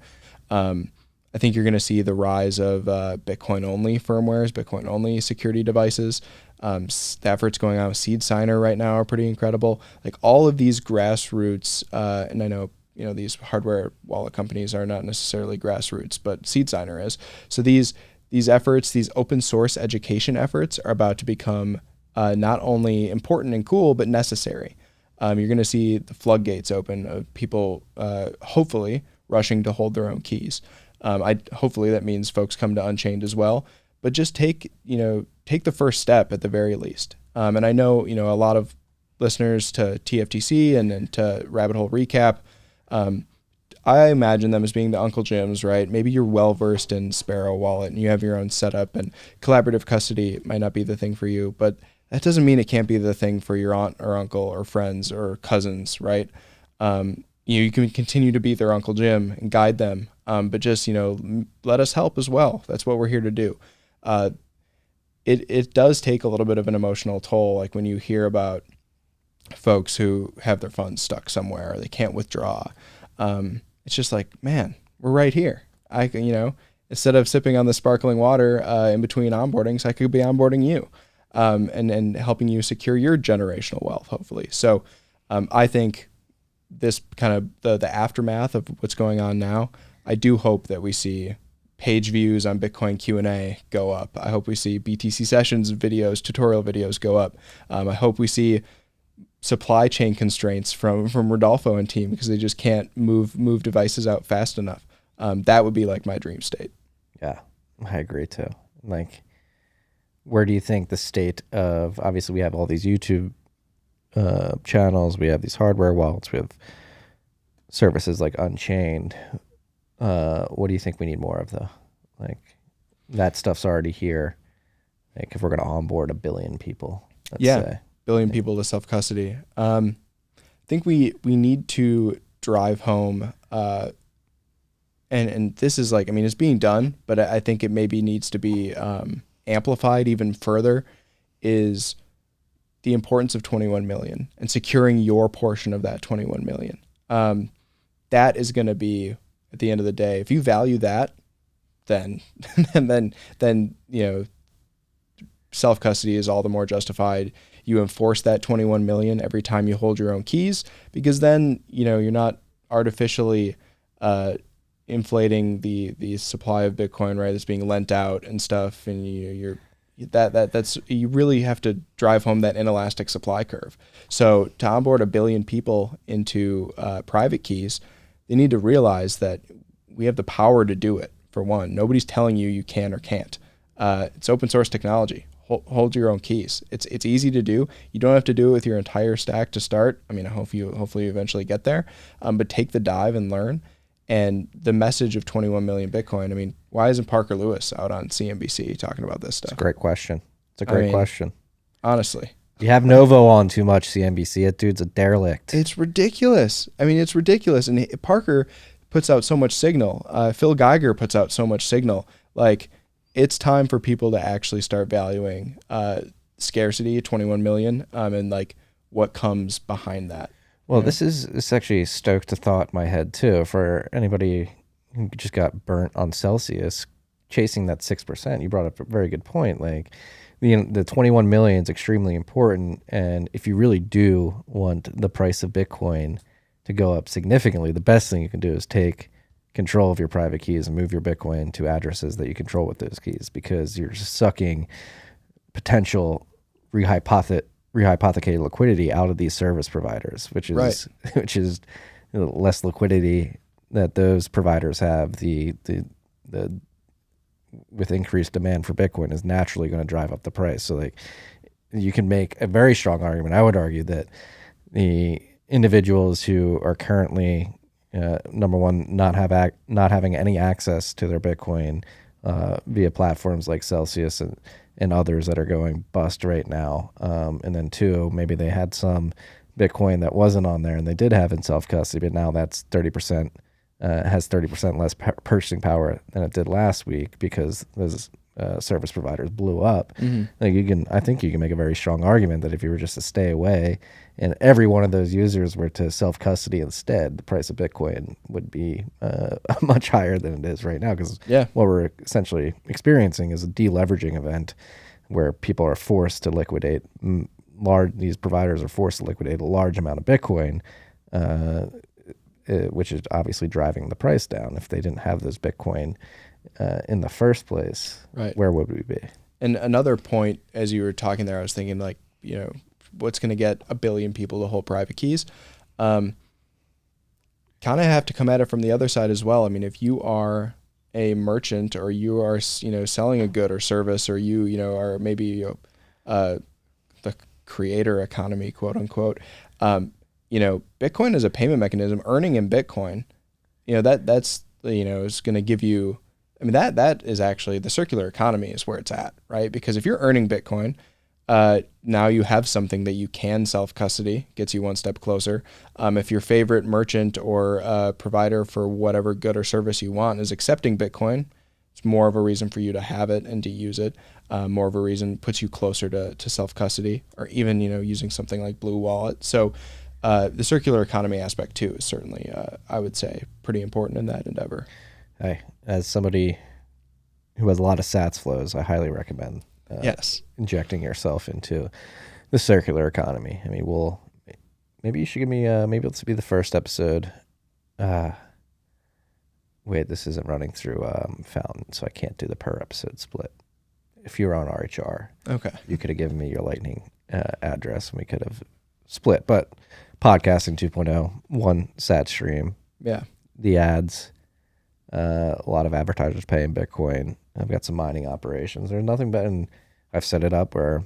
Speaker 2: I think you're going to see the rise of Bitcoin-only firmwares, Bitcoin-only security devices. The efforts going on with Seed Signer right now are pretty incredible. Like all of these grassroots, and I know these hardware wallet companies are not necessarily grassroots, but Seed Signer is. So these efforts, these open source education efforts, are about to become not only important and cool, but necessary. you're going to see the floodgates open of people hopefully rushing to hold their own keys. Hopefully that means folks come to Unchained as well, but just take the first step at the very least. And I know, a lot of listeners to TFTC and to Rabbit Hole Recap, I imagine them as being the Uncle Jims, right? Maybe you're well-versed in Sparrow Wallet and you have your own setup, and collaborative custody might not be the thing for you, but that doesn't mean it can't be the thing for your aunt or uncle or friends or cousins, right? You can continue to be their Uncle Jim and guide them, but just, let us help as well. That's what we're here to do. It does take a little bit of an emotional toll, like when you hear about folks who have their funds stuck somewhere or they can't withdraw. It's just like, man, we're right here. Instead of sipping on the sparkling water in between onboardings, I could be onboarding you and helping you secure your generational wealth, hopefully. So I think this kind of the aftermath of what's going on now, I do hope that we see page views on Bitcoin Q&A go up. I hope we see BTC sessions videos, tutorial videos go up. I hope we see supply chain constraints from Rodolfo and team because they just can't move devices out fast enough. That would be like my dream state.
Speaker 1: Yeah, I agree too. Like, where do you think the state of, obviously we have all these YouTube channels, we have these hardware wallets, we have services like Unchained. What do you think we need more of though? Like, that stuff's already here. Like, if we're going to onboard 1 billion people, let's say.
Speaker 2: Billion people to self-custody. I think we need to drive home, and this is like, it's being done, but I think it maybe needs to be amplified even further, is the importance of 21 million and securing your portion of that 21 million. That is going to be, at the end of the day, if you value that, then self-custody is all the more justified. You enforce that 21 million every time you hold your own keys, because then, you're not artificially inflating the supply of Bitcoin, right? That's being lent out and stuff. And you really have to drive home that inelastic supply curve. So to onboard 1 billion people into private keys, they need to realize that we have the power to do it. For one, nobody's telling you can or can't. It's open source technology. Hold your own keys. It's easy to do. You don't have to do it with your entire stack to start. Hopefully you eventually get there. But take the dive and learn. And the message of 21 million Bitcoin. Why isn't Parker Lewis out on CNBC talking about this stuff?
Speaker 1: It's a great question. It's a great question.
Speaker 2: Honestly.
Speaker 1: You have Novo on too much, CNBC. That dude's a derelict.
Speaker 2: It's ridiculous. It's ridiculous. And Parker puts out so much signal. Phil Geiger puts out so much signal. Like, it's time for people to actually start valuing scarcity, 21 million, and like what comes behind that.
Speaker 1: Well, this actually stoked a thought in my head too, for anybody who just got burnt on Celsius chasing that 6%. You brought up a very good point. Like, the 21 million is extremely important, and if you really do want the price of Bitcoin to go up significantly, the best thing you can do is take control of your private keys and move your Bitcoin to addresses that you control with those keys, because you're just sucking potential rehypothecated liquidity out of these service providers, which is less liquidity that those providers have. The with increased demand for Bitcoin is naturally going to drive up the price. So like, you can make a very strong argument. I would argue that the individuals who are currently number one, not having any access to their Bitcoin via platforms like Celsius and others that are going bust right now. And then two, maybe they had some Bitcoin that wasn't on there and they did have in self-custody, but now that's 30%, has 30% less purchasing power than it did last week because those service providers blew up. Like, I think you can make a very strong argument that if you were just to stay away and every one of those users were to self-custody instead, the price of Bitcoin would be much higher than it is right now, because what we're essentially experiencing is a deleveraging event where people are forced to liquidate these providers are forced to liquidate a large amount of Bitcoin, which is obviously driving the price down. If they didn't have those Bitcoin in the first place, where would we be?
Speaker 2: And another point, as you were talking there, I was thinking, like, what's going to get a billion people to hold private keys. Kind of have to come at it from the other side as well. I mean, if you are a merchant, or you are, selling a good or service, or you are maybe the creator economy, quote unquote, Bitcoin is a payment mechanism. Earning in Bitcoin, that's is going to give you, I mean, that is actually the circular economy is where it's at, right? Because if you're earning Bitcoin, now you have something that you can self-custody, gets you one step closer. If your favorite merchant or provider for whatever good or service you want is accepting Bitcoin, it's more of a reason for you to have it and to use it. More of a reason, puts you closer to self-custody, or even, using something like Blue Wallet. So the circular economy aspect too is certainly, I would say, pretty important in that endeavor.
Speaker 1: Hey, as somebody who has a lot of sats flows, I highly recommend
Speaker 2: yes,
Speaker 1: injecting yourself into the circular economy. I mean, maybe you should give me, maybe this will be the first episode. Wait, this isn't running through Fountain, so I can't do the per episode split. If you were on RHR,
Speaker 2: okay,
Speaker 1: you could have given me your Lightning address and we could have split. But podcasting 2.0, one sat stream.
Speaker 2: Yeah.
Speaker 1: The ads, a lot of advertisers pay in Bitcoin. I've got some mining operations. There's nothing better, and I've set it up where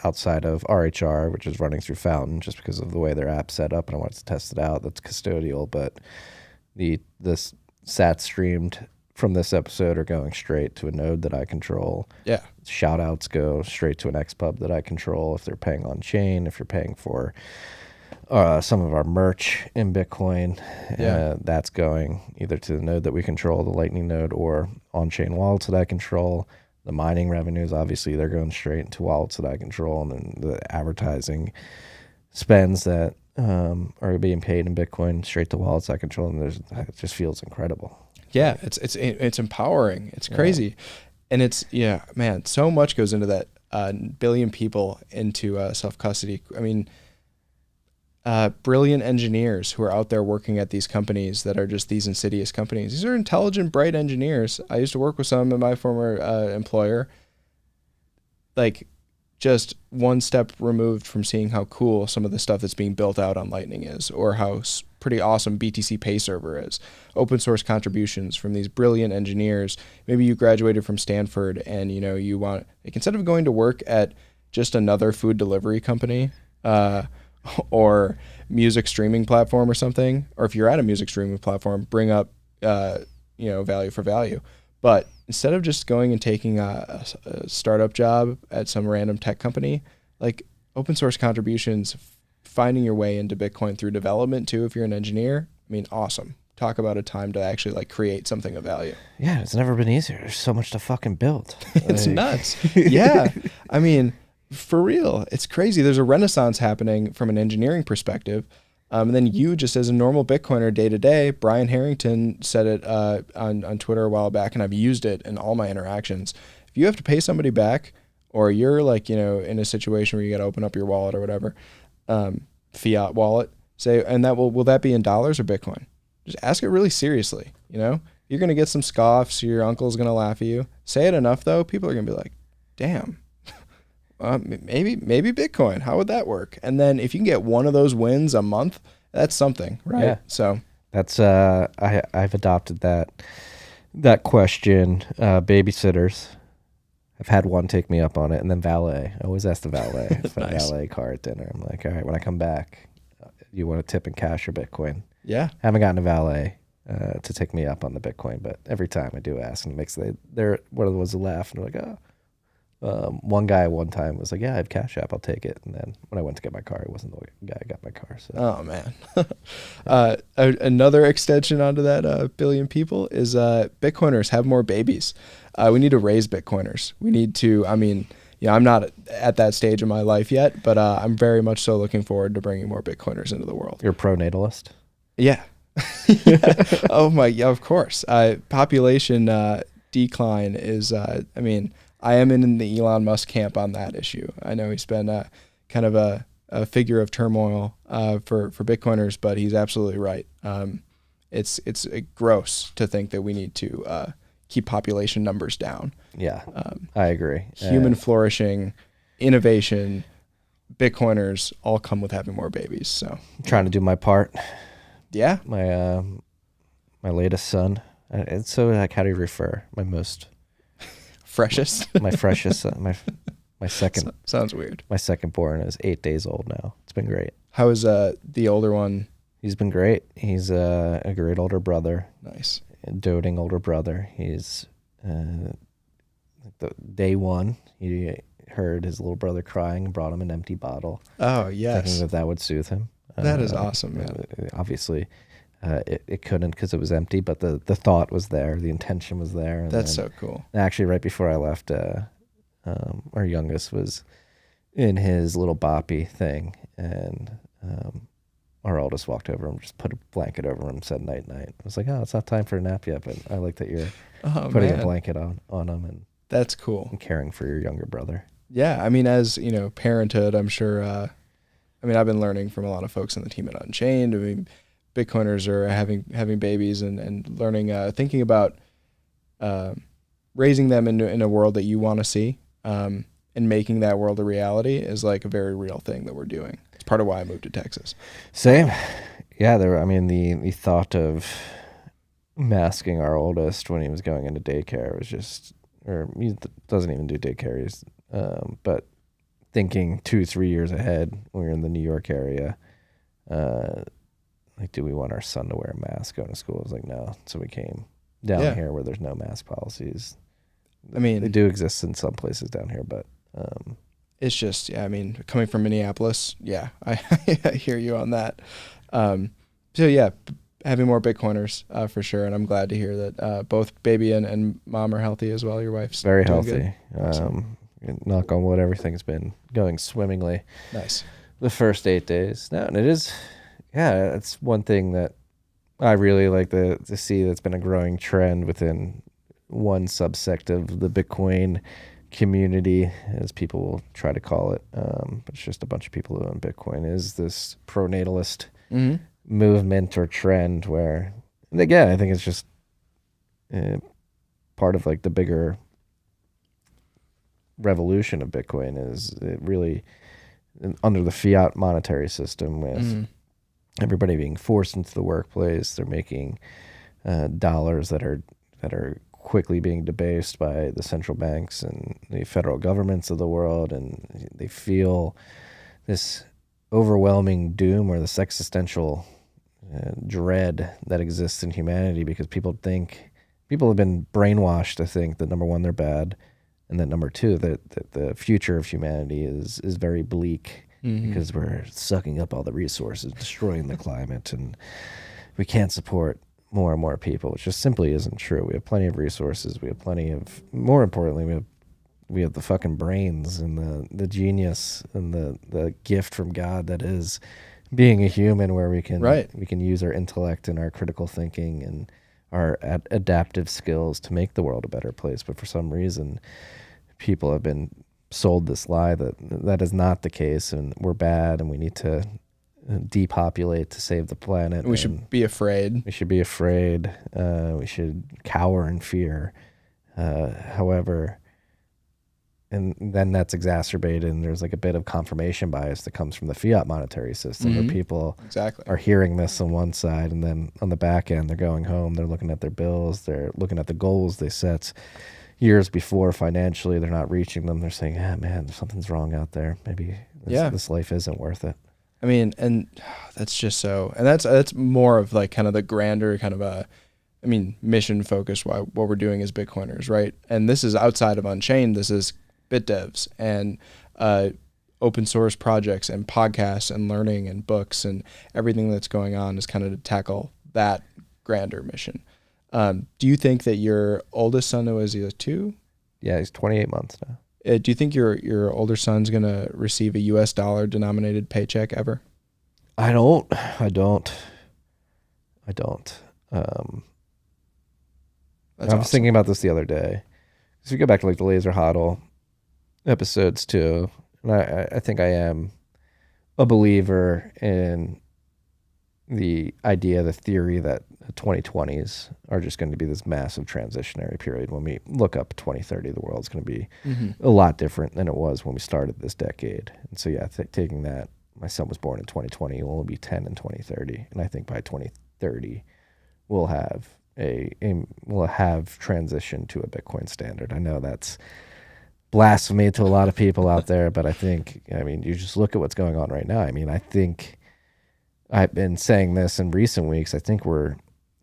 Speaker 1: outside of RHR, which is running through Fountain just because of the way their app's set up, and I wanted to test it out. That's custodial, but this sat streamed from this episode are going straight to a node that I control.
Speaker 2: Yeah.
Speaker 1: Shout outs go straight to an XPub that I control if they're paying on chain, if you're paying for some of our merch in Bitcoin. That's going either to the node that we control, the Lightning node, or on-chain wallets that I control. The mining revenues, obviously, they're going straight into wallets that I control, and then the advertising spends that are being paid in Bitcoin straight to wallets I control, and it just feels incredible.
Speaker 2: Yeah, it's empowering. It's crazy. And it's, man, so much goes into that billion people into self-custody. I mean, brilliant engineers who are out there working at these companies that are just these insidious companies. These are intelligent, bright engineers. I used to work with some in my former employer, like just one step removed from seeing how cool some of the stuff that's being built out on Lightning is, or how pretty awesome BTC Pay Server is. Open source contributions from these brilliant engineers. Maybe you graduated from Stanford and you want, like, instead of going to work at just another food delivery company or music streaming platform or something, or if you're at a music streaming platform, bring up value for value. But instead of just going and taking a startup job at some random tech company, like open source contributions, finding your way into Bitcoin through development too, if you're an engineer, I mean, awesome. Talk about a time to actually like create something of value.
Speaker 1: Yeah, it's never been easier. There's so much to fucking build.
Speaker 2: It's nuts. Yeah. I mean, for real, it's crazy. There's a renaissance happening from an engineering perspective. And then you, just as a normal Bitcoiner day to day, Brian Harrington said it on Twitter a while back, and I've used it in all my interactions. If you have to pay somebody back, or you're like, in a situation where you got to open up your wallet or whatever, fiat wallet, say, and that will that be in dollars or Bitcoin? Just ask it really seriously. You're going to get some scoffs. Your uncle's going to laugh at you. Say it enough though, people are going to be like, damn. Maybe Bitcoin. How would that work? And then if you can get one of those wins a month, that's something, right? Yeah. So
Speaker 1: that's I've adopted that question. Babysitters, I've had one take me up on it, and then valet. I always ask the valet if I valet car at dinner. I'm like, all right, when I come back, you want to tip in cash or Bitcoin?
Speaker 2: Yeah.
Speaker 1: Haven't gotten a valet to take me up on the Bitcoin, but every time I do ask, and it makes they're one of the ones that laugh and they're like, oh. One guy one time was like, yeah, I have Cash App, I'll take it. And then when I went to get my car, it wasn't the guy who got my car. So.
Speaker 2: Oh, man. Another extension onto that billion people is Bitcoiners have more babies. We need to raise Bitcoiners. We need to, I'm not at that stage in my life yet, but I'm very much so looking forward to bringing more Bitcoiners into the world.
Speaker 1: You're a pro-natalist?
Speaker 2: Yeah. Oh, my, yeah, of course. Population decline is, I am in the Elon Musk camp on that issue. I know he's been kind of a figure of turmoil for Bitcoiners, but he's absolutely right. It's gross to think that we need to keep population numbers down.
Speaker 1: Yeah, I agree.
Speaker 2: Human flourishing innovation, Bitcoiners all come with having more babies. So
Speaker 1: I'm trying to do my part.
Speaker 2: yeah,
Speaker 1: My latest son. And so, like, how do you refer? My
Speaker 2: freshest.
Speaker 1: my freshest son. My second.
Speaker 2: Sounds weird.
Speaker 1: My second born is 8 days old now. It's been great.
Speaker 2: How is the older one?
Speaker 1: He's been great. He's a great older brother.
Speaker 2: Nice.
Speaker 1: A doting older brother. He's day one. He heard his little brother crying and brought him an empty bottle.
Speaker 2: Oh yes,
Speaker 1: thinking that would soothe him.
Speaker 2: That is awesome, man.
Speaker 1: Obviously, it couldn't because it was empty, but the thought was there, the intention was there. And
Speaker 2: that's so cool.
Speaker 1: Actually, right before I left, our youngest was in his little boppy thing, and our oldest walked over and just put a blanket over him, said night night. I was like, oh, it's not time for a nap yet, but I like that you're putting a blanket on him, and
Speaker 2: that's cool.
Speaker 1: And caring for your younger brother.
Speaker 2: Yeah, I mean, as you know, parenthood, I'm sure. I've been learning from a lot of folks on the team at Unchained. I mean, Bitcoiners are having babies and learning, thinking about raising them in a world that you want to see, and making that world a reality is like a very real thing that we're doing. It's part of why I moved to Texas.
Speaker 1: Same. Yeah, the thought of masking our oldest when he was going into daycare was just, or he doesn't even do daycare, but thinking 2-3 years ahead when we were in the New York area, like, do we want our son to wear a mask going to school? I was like, no. So we came down here where there's no mask policies. I mean, they do exist in some places down here, but
Speaker 2: it's just, coming from Minneapolis, I hear you on that. Having more Bitcoiners for sure, and I'm glad to hear that both baby and mom are healthy as well. Your wife's
Speaker 1: very healthy. Knock on wood, everything's been going swimmingly.
Speaker 2: Nice.
Speaker 1: The first 8 days. No, and it is, it's one thing that I really like to see that's been a growing trend within one subsect of the Bitcoin community, as people will try to call it. But it's just a bunch of people who own Bitcoin, is this pronatalist movement or trend where, and again, I think it's just part of like the bigger revolution of Bitcoin is it really under the fiat monetary system with everybody being forced into the workplace. They're making dollars that are quickly being debased by the central banks and the federal governments of the world, and they feel this overwhelming doom or this existential dread that exists in humanity because people have been brainwashed to think that, number one, they're bad, and that number two, that the future of humanity is very bleak because we're sucking up all the resources, destroying the climate, and we can't support more and more people, which just simply isn't true. We have plenty of resources. We have plenty of, more importantly, we have the fucking brains and the genius and the gift from God that is being a human, where we can use our intellect and our critical thinking and our adaptive skills to make the world a better place. But for some reason, people have been sold this lie that is not the case, and we're bad, and we need to depopulate to save the planet.
Speaker 2: We should be afraid.
Speaker 1: We should be afraid. We should cower in fear. However, and then that's exacerbated, and there's like a bit of confirmation bias that comes from the fiat monetary system, where people are hearing this on one side, and then on the back end, they're going home, they're looking at their bills, they're looking at the goals they set years before financially, they're not reaching them. They're saying, man, something's wrong out there. Maybe this life isn't worth it.
Speaker 2: I mean, and that's just so, and that's more of like kind of the grander kind of mission focus, what we're doing as Bitcoiners, right? And this is outside of Unchained. This is BitDevs and open source projects and podcasts and learning and books and everything that's going on is kind of to tackle that grander mission. Do you think that your oldest son, who is he 2?
Speaker 1: Yeah, he's 28 months now.
Speaker 2: Do you think your older son's going to receive a US dollar denominated paycheck ever?
Speaker 1: I don't. I was thinking about this the other day. So we go back to like the Laser Hodl episodes too, and I think I am a believer in the idea, the theory that the 2020s are just going to be this massive transitionary period. When we look up 2030, the world's going to be a lot different than it was when we started this decade. And so, yeah, taking that, my son was born in 2020, will be 10 in 2030. And I think by 2030, we'll have transitioned to a Bitcoin standard. I know that's blasphemy to a lot of people out there, but you just look at what's going on right now. I think I've been saying this in recent weeks. I think we're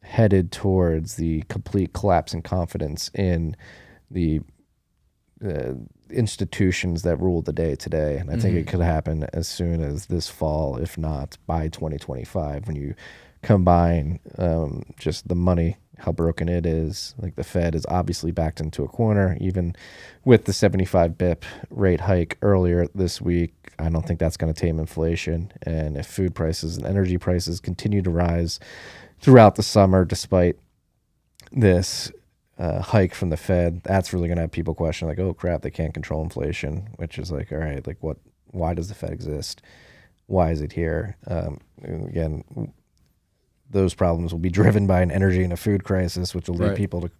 Speaker 1: headed towards the complete collapse in confidence in the institutions that rule the day today. And I think it could happen as soon as this fall, if not by 2025, when you combine just the money, how broken it is. Like the Fed is obviously backed into a corner, even with the 75 BIP rate hike earlier this week. I don't think that's going to tame inflation. And if food prices and energy prices continue to rise throughout the summer, despite this hike from the Fed, that's really going to have people question, like, oh crap, they can't control inflation, which is like, all right, like why does the Fed exist? Why is it here? Again, those problems will be driven by an energy and a food crisis, which will lead people to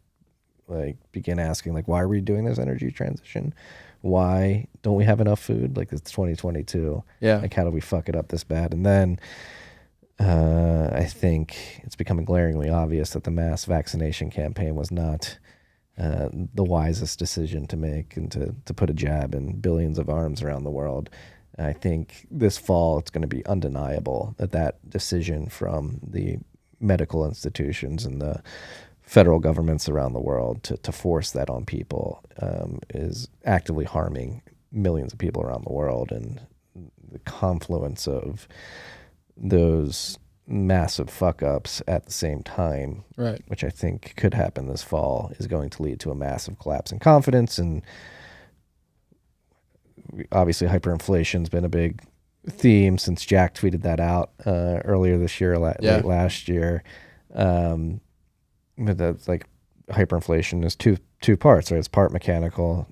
Speaker 1: like begin asking, like, why are we doing this energy transition? Why don't we have enough food? Like, it's 2022.
Speaker 2: Yeah.
Speaker 1: Like, how do we fuck it up this bad? And then I think it's becoming glaringly obvious that the mass vaccination campaign was not the wisest decision to make, and to put a jab in billions of arms around the world. I think this fall it's going to be undeniable that decision from the medical institutions and the federal governments around the world to force that on people is actively harming millions of people around the world. And the confluence of those massive fuck-ups at the same time, which I think could happen this fall, is going to lead to a massive collapse in confidence. And obviously hyperinflation's been a big theme since Jack tweeted that out earlier this year, late last year. But that's like, hyperinflation is two parts, right? It's part mechanical,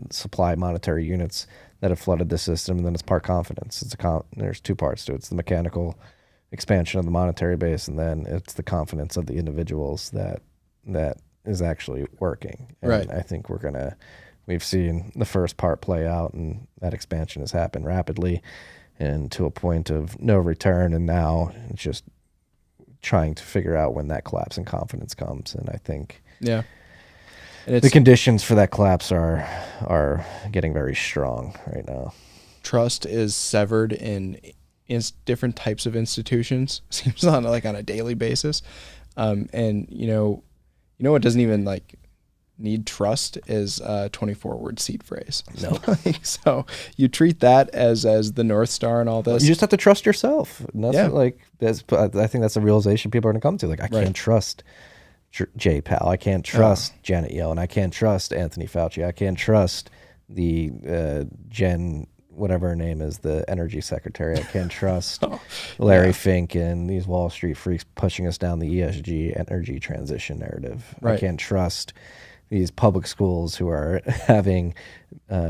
Speaker 1: supply monetary units that have flooded the system, and then it's part confidence. There's two parts to it. It's the mechanical expansion of the monetary base, and then it's the confidence of the individuals that is actually working. And I think we've seen the first part play out, and that expansion has happened rapidly and to a point of no return. And now it's just trying to figure out when that collapse in confidence comes. And I think and the conditions for that collapse are getting very strong right now. Trust
Speaker 2: is severed in different types of institutions, seems on a daily basis. And you know what doesn't even need trust is a 24-word seed phrase.
Speaker 1: No.
Speaker 2: So you treat that as the North Star and all this.
Speaker 1: You just have to trust yourself. And that's I think that's a realization people are going to come to. Like, I can't trust Jay Powell. I can't trust Janet Yellen. I can't trust Anthony Fauci. I can't trust the Jen, whatever her name is, the energy secretary. I can't trust Larry Fink and these Wall Street freaks pushing us down the ESG energy transition narrative. I can't trust these public schools who are having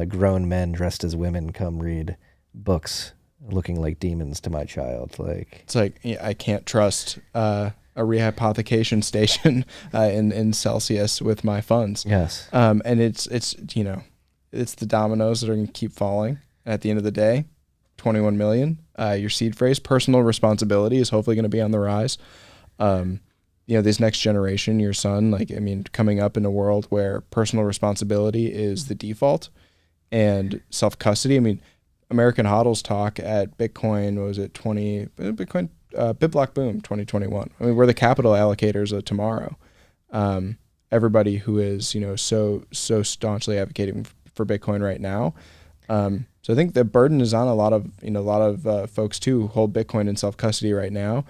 Speaker 1: grown men dressed as women come read books looking like demons to my child. It's
Speaker 2: like, I can't trust a rehypothecation station in Celsius with my funds.
Speaker 1: Yes.
Speaker 2: And it's the dominoes that are going to keep falling. At the end of the day, 21 million. Your seed phrase, personal responsibility, is hopefully going to be on the rise. This next generation, your son, coming up in a world where personal responsibility is the default and self-custody. American HODL's talk at Bitcoin, Bitcoin, BitBlock Boom 2021. We're the capital allocators of tomorrow. Everybody who is, so staunchly advocating for Bitcoin right now. So I think the burden is on a lot of folks too who hold Bitcoin in self-custody right now,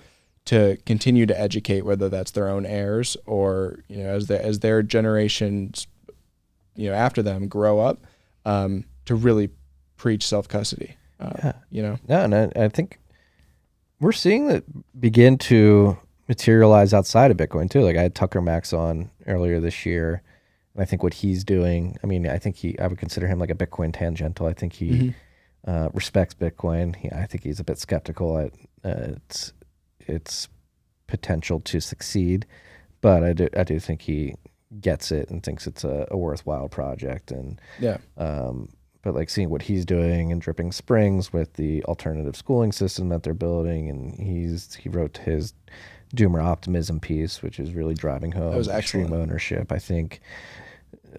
Speaker 2: to continue to educate, whether that's their own heirs or as their generations after them grow up, to really preach self-custody.
Speaker 1: And I think we're seeing that begin to materialize outside of Bitcoin too. Like, I had Tucker Max on earlier this year, and I think what he's doing, I would consider him like a Bitcoin tangential. I think he respects Bitcoin. I think he's a bit skeptical at its potential to succeed, but I do think he gets it and thinks it's a worthwhile project. And
Speaker 2: Yeah.
Speaker 1: But like seeing what he's doing in Dripping Springs with the alternative schooling system that they're building, and he wrote his Doomer Optimism piece, which is really driving home
Speaker 2: That was
Speaker 1: extreme
Speaker 2: excellent.
Speaker 1: ownership. I think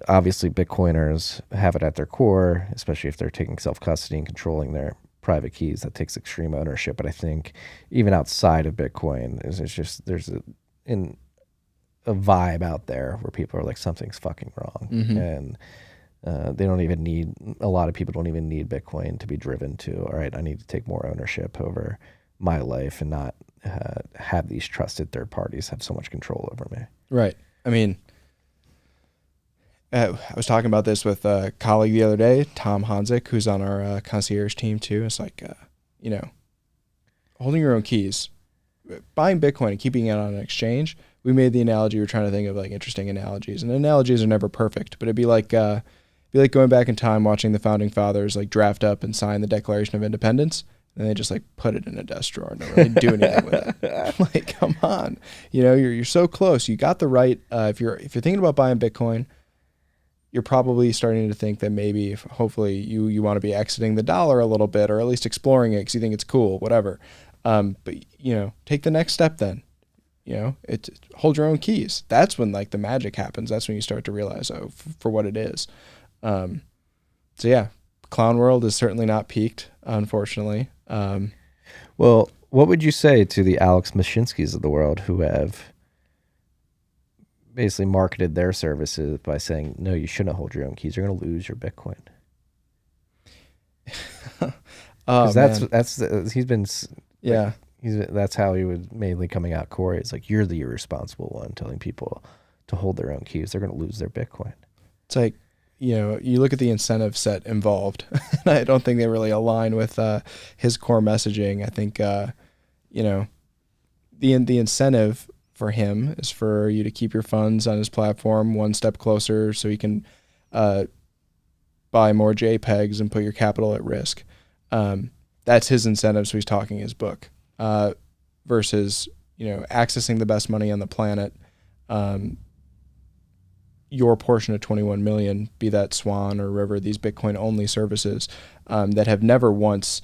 Speaker 1: obviously Bitcoiners have it at their core, especially if they're taking self-custody and controlling their private keys. That takes extreme ownership. But I think even outside of Bitcoin, there's a vibe out there where people are like, something's fucking wrong. And they don't even need, a lot of people don't even need Bitcoin to be driven to, all right, I need to take more ownership over my life and not have these trusted third parties have so much control over me.
Speaker 2: Right. I mean, I was talking about this with a colleague the other day, Tom Hanzik, who's on our concierge team too. It's like, holding your own keys, buying Bitcoin and keeping it on an exchange. We made the analogy, we were trying to think of like interesting analogies, and analogies are never perfect, but it'd be like going back in time, watching the founding fathers like draft up and sign the Declaration of Independence, and they just like put it in a desk drawer and don't really do anything with it. Like, come on, you're so close. You got the right. If you're thinking about buying Bitcoin, you're probably starting to think that maybe, hopefully, you want to be exiting the dollar a little bit, or at least exploring it because you think it's cool, whatever. But take the next step then. Hold your own keys. That's when like the magic happens. That's when you start to realize, for what it is. So yeah, clown world is certainly not peaked, unfortunately.
Speaker 1: Well, what would you say to the Alex Mashinskis of the world who have basically marketed their services by saying, no, you shouldn't hold your own keys. You're going to lose your Bitcoin. He's been,
Speaker 2: yeah,
Speaker 1: that's how he was mainly coming out. Corey, it's like, you're the irresponsible one telling people to hold their own keys. They're going to lose their Bitcoin.
Speaker 2: It's like, you look at the incentive set involved, and I don't think they really align with his core messaging. I think, the incentive for him is for you to keep your funds on his platform one step closer so he can buy more JPEGs and put your capital at risk. That's his incentive, so he's talking his book. Versus, accessing the best money on the planet, your portion of 21 million, be that Swan or River, these Bitcoin only services that have never once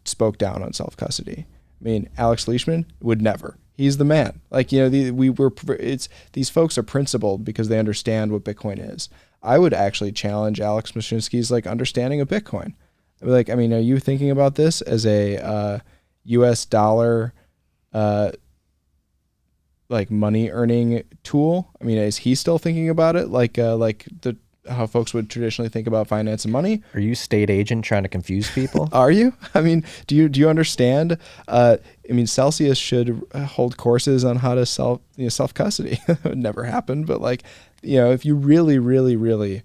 Speaker 2: spoke down on self-custody. I mean, Alex Leishman would never. He's the man. Like, these folks are principled because they understand what Bitcoin is. I would actually challenge Alex Mashinsky's like understanding of Bitcoin. I'd be like, are you thinking about this as a US dollar like money earning tool? Is he still thinking about it like how folks would traditionally think about finance and money?
Speaker 1: Are you state agent trying to confuse people?
Speaker 2: Are you? Do you understand? Celsius should hold courses on how to self custody. That would never happen, but if you really, really, really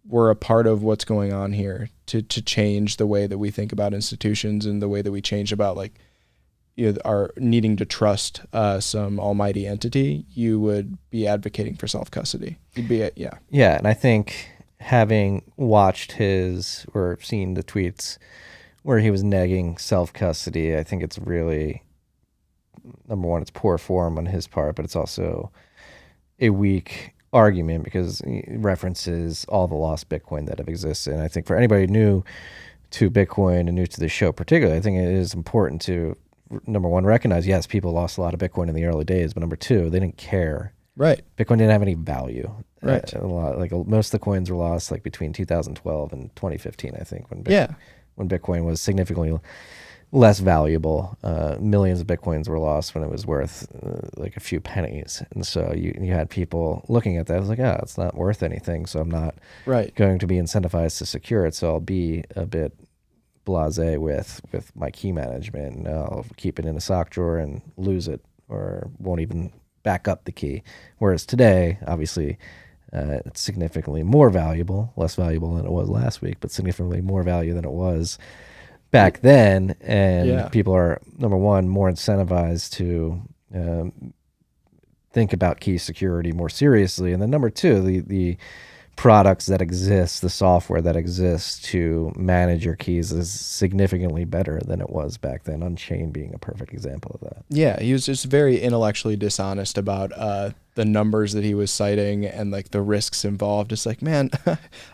Speaker 2: were a part of what's going on here to change the way that we think about institutions and the way that we change about our needing to trust some almighty entity, you would be advocating for self-custody. You'd be, yeah.
Speaker 1: Yeah, and I think having watched or seen the tweets where he was negging self-custody, I think it's really, number one, it's poor form on his part, but it's also a weak argument because he references all the lost Bitcoin that have existed. And I think for anybody new to Bitcoin and new to the show particularly, I think it is important to, number one, recognize, yes, people lost a lot of Bitcoin in the early days, but number two, they didn't care.
Speaker 2: Right.
Speaker 1: Bitcoin didn't have any value.
Speaker 2: Right.
Speaker 1: Most of the coins were lost between 2012 and 2015, I think, when Bitcoin was significantly less valuable. Millions of Bitcoins were lost when it was worth a few pennies. And so you had people looking at that. I was like, it's not worth anything, so I'm not going to be incentivized to secure it. So I'll be a bit blasé with my key management, and I'll keep it in a sock drawer and lose it, or won't even back up the key. Whereas today, obviously, it's significantly more valuable, less valuable than it was last week, but significantly more value than it was back then. And people are, number one, more incentivized to think about key security more seriously. And then number two, the products that exist, the software that exists to manage your keys is significantly better than it was back then. Unchained being a perfect example of that.
Speaker 2: Yeah, he was just very intellectually dishonest about the numbers that he was citing and like the risks involved. It's like, man,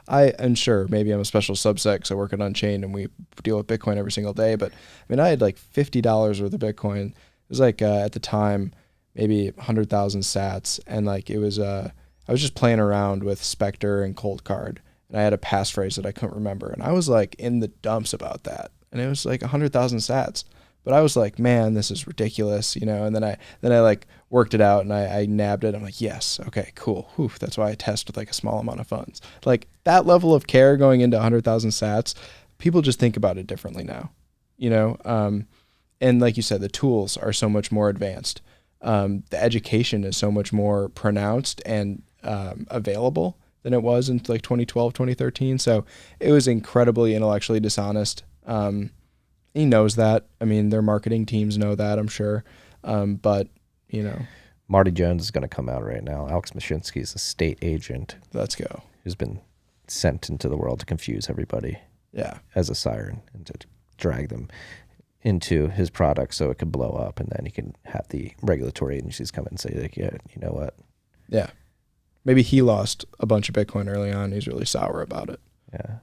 Speaker 2: and sure, maybe I'm a special subset because I work at Unchained and we deal with Bitcoin every single day. But I mean, I had like $50 worth of Bitcoin. It was like at the time, maybe 100,000 sats. And like it was, I was just playing around with Spectre and Cold Card. And I had a passphrase that I couldn't remember. And I was like in the dumps about that. And it was like 100,000 sats. But I was like, man, this is ridiculous, you know. And then I like worked it out and I nabbed it. I'm like, yes, okay, cool. Whew, that's why I test with like a small amount of funds. Like that level of care going into 100,000 sats, people just think about it differently now, you know. And like you said, the tools are so much more advanced. The education is so much more pronounced and available than it was in like 2012, 2013. So it was incredibly intellectually dishonest. He knows that. I mean, their marketing teams know that, I'm sure. But, you know.
Speaker 1: Marty Jones is going to come out right now. Alex Mashinsky is a state agent.
Speaker 2: Let's go.
Speaker 1: Who's been sent into the world to confuse everybody.
Speaker 2: Yeah.
Speaker 1: As a siren and to drag them into his product so it could blow up. And then he can have the regulatory agencies come in and say, like, yeah, you know what?
Speaker 2: Yeah. Maybe he lost a bunch of Bitcoin early on. He's really sour about it.
Speaker 1: Yeah.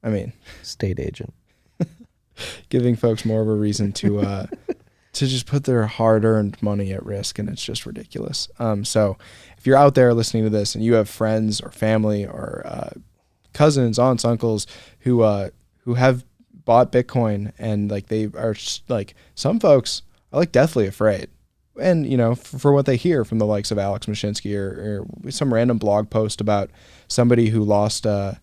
Speaker 2: I mean.
Speaker 1: State agent.
Speaker 2: Giving folks more of a reason to just put their hard-earned money at risk, and it's just ridiculous. So if you're out there listening to this and you have friends or family or cousins, aunts, uncles who have bought Bitcoin and like they are like, some folks are like deathly afraid, and you know, for what they hear from the likes of Alex Mashinsky or some random blog post about somebody who lost the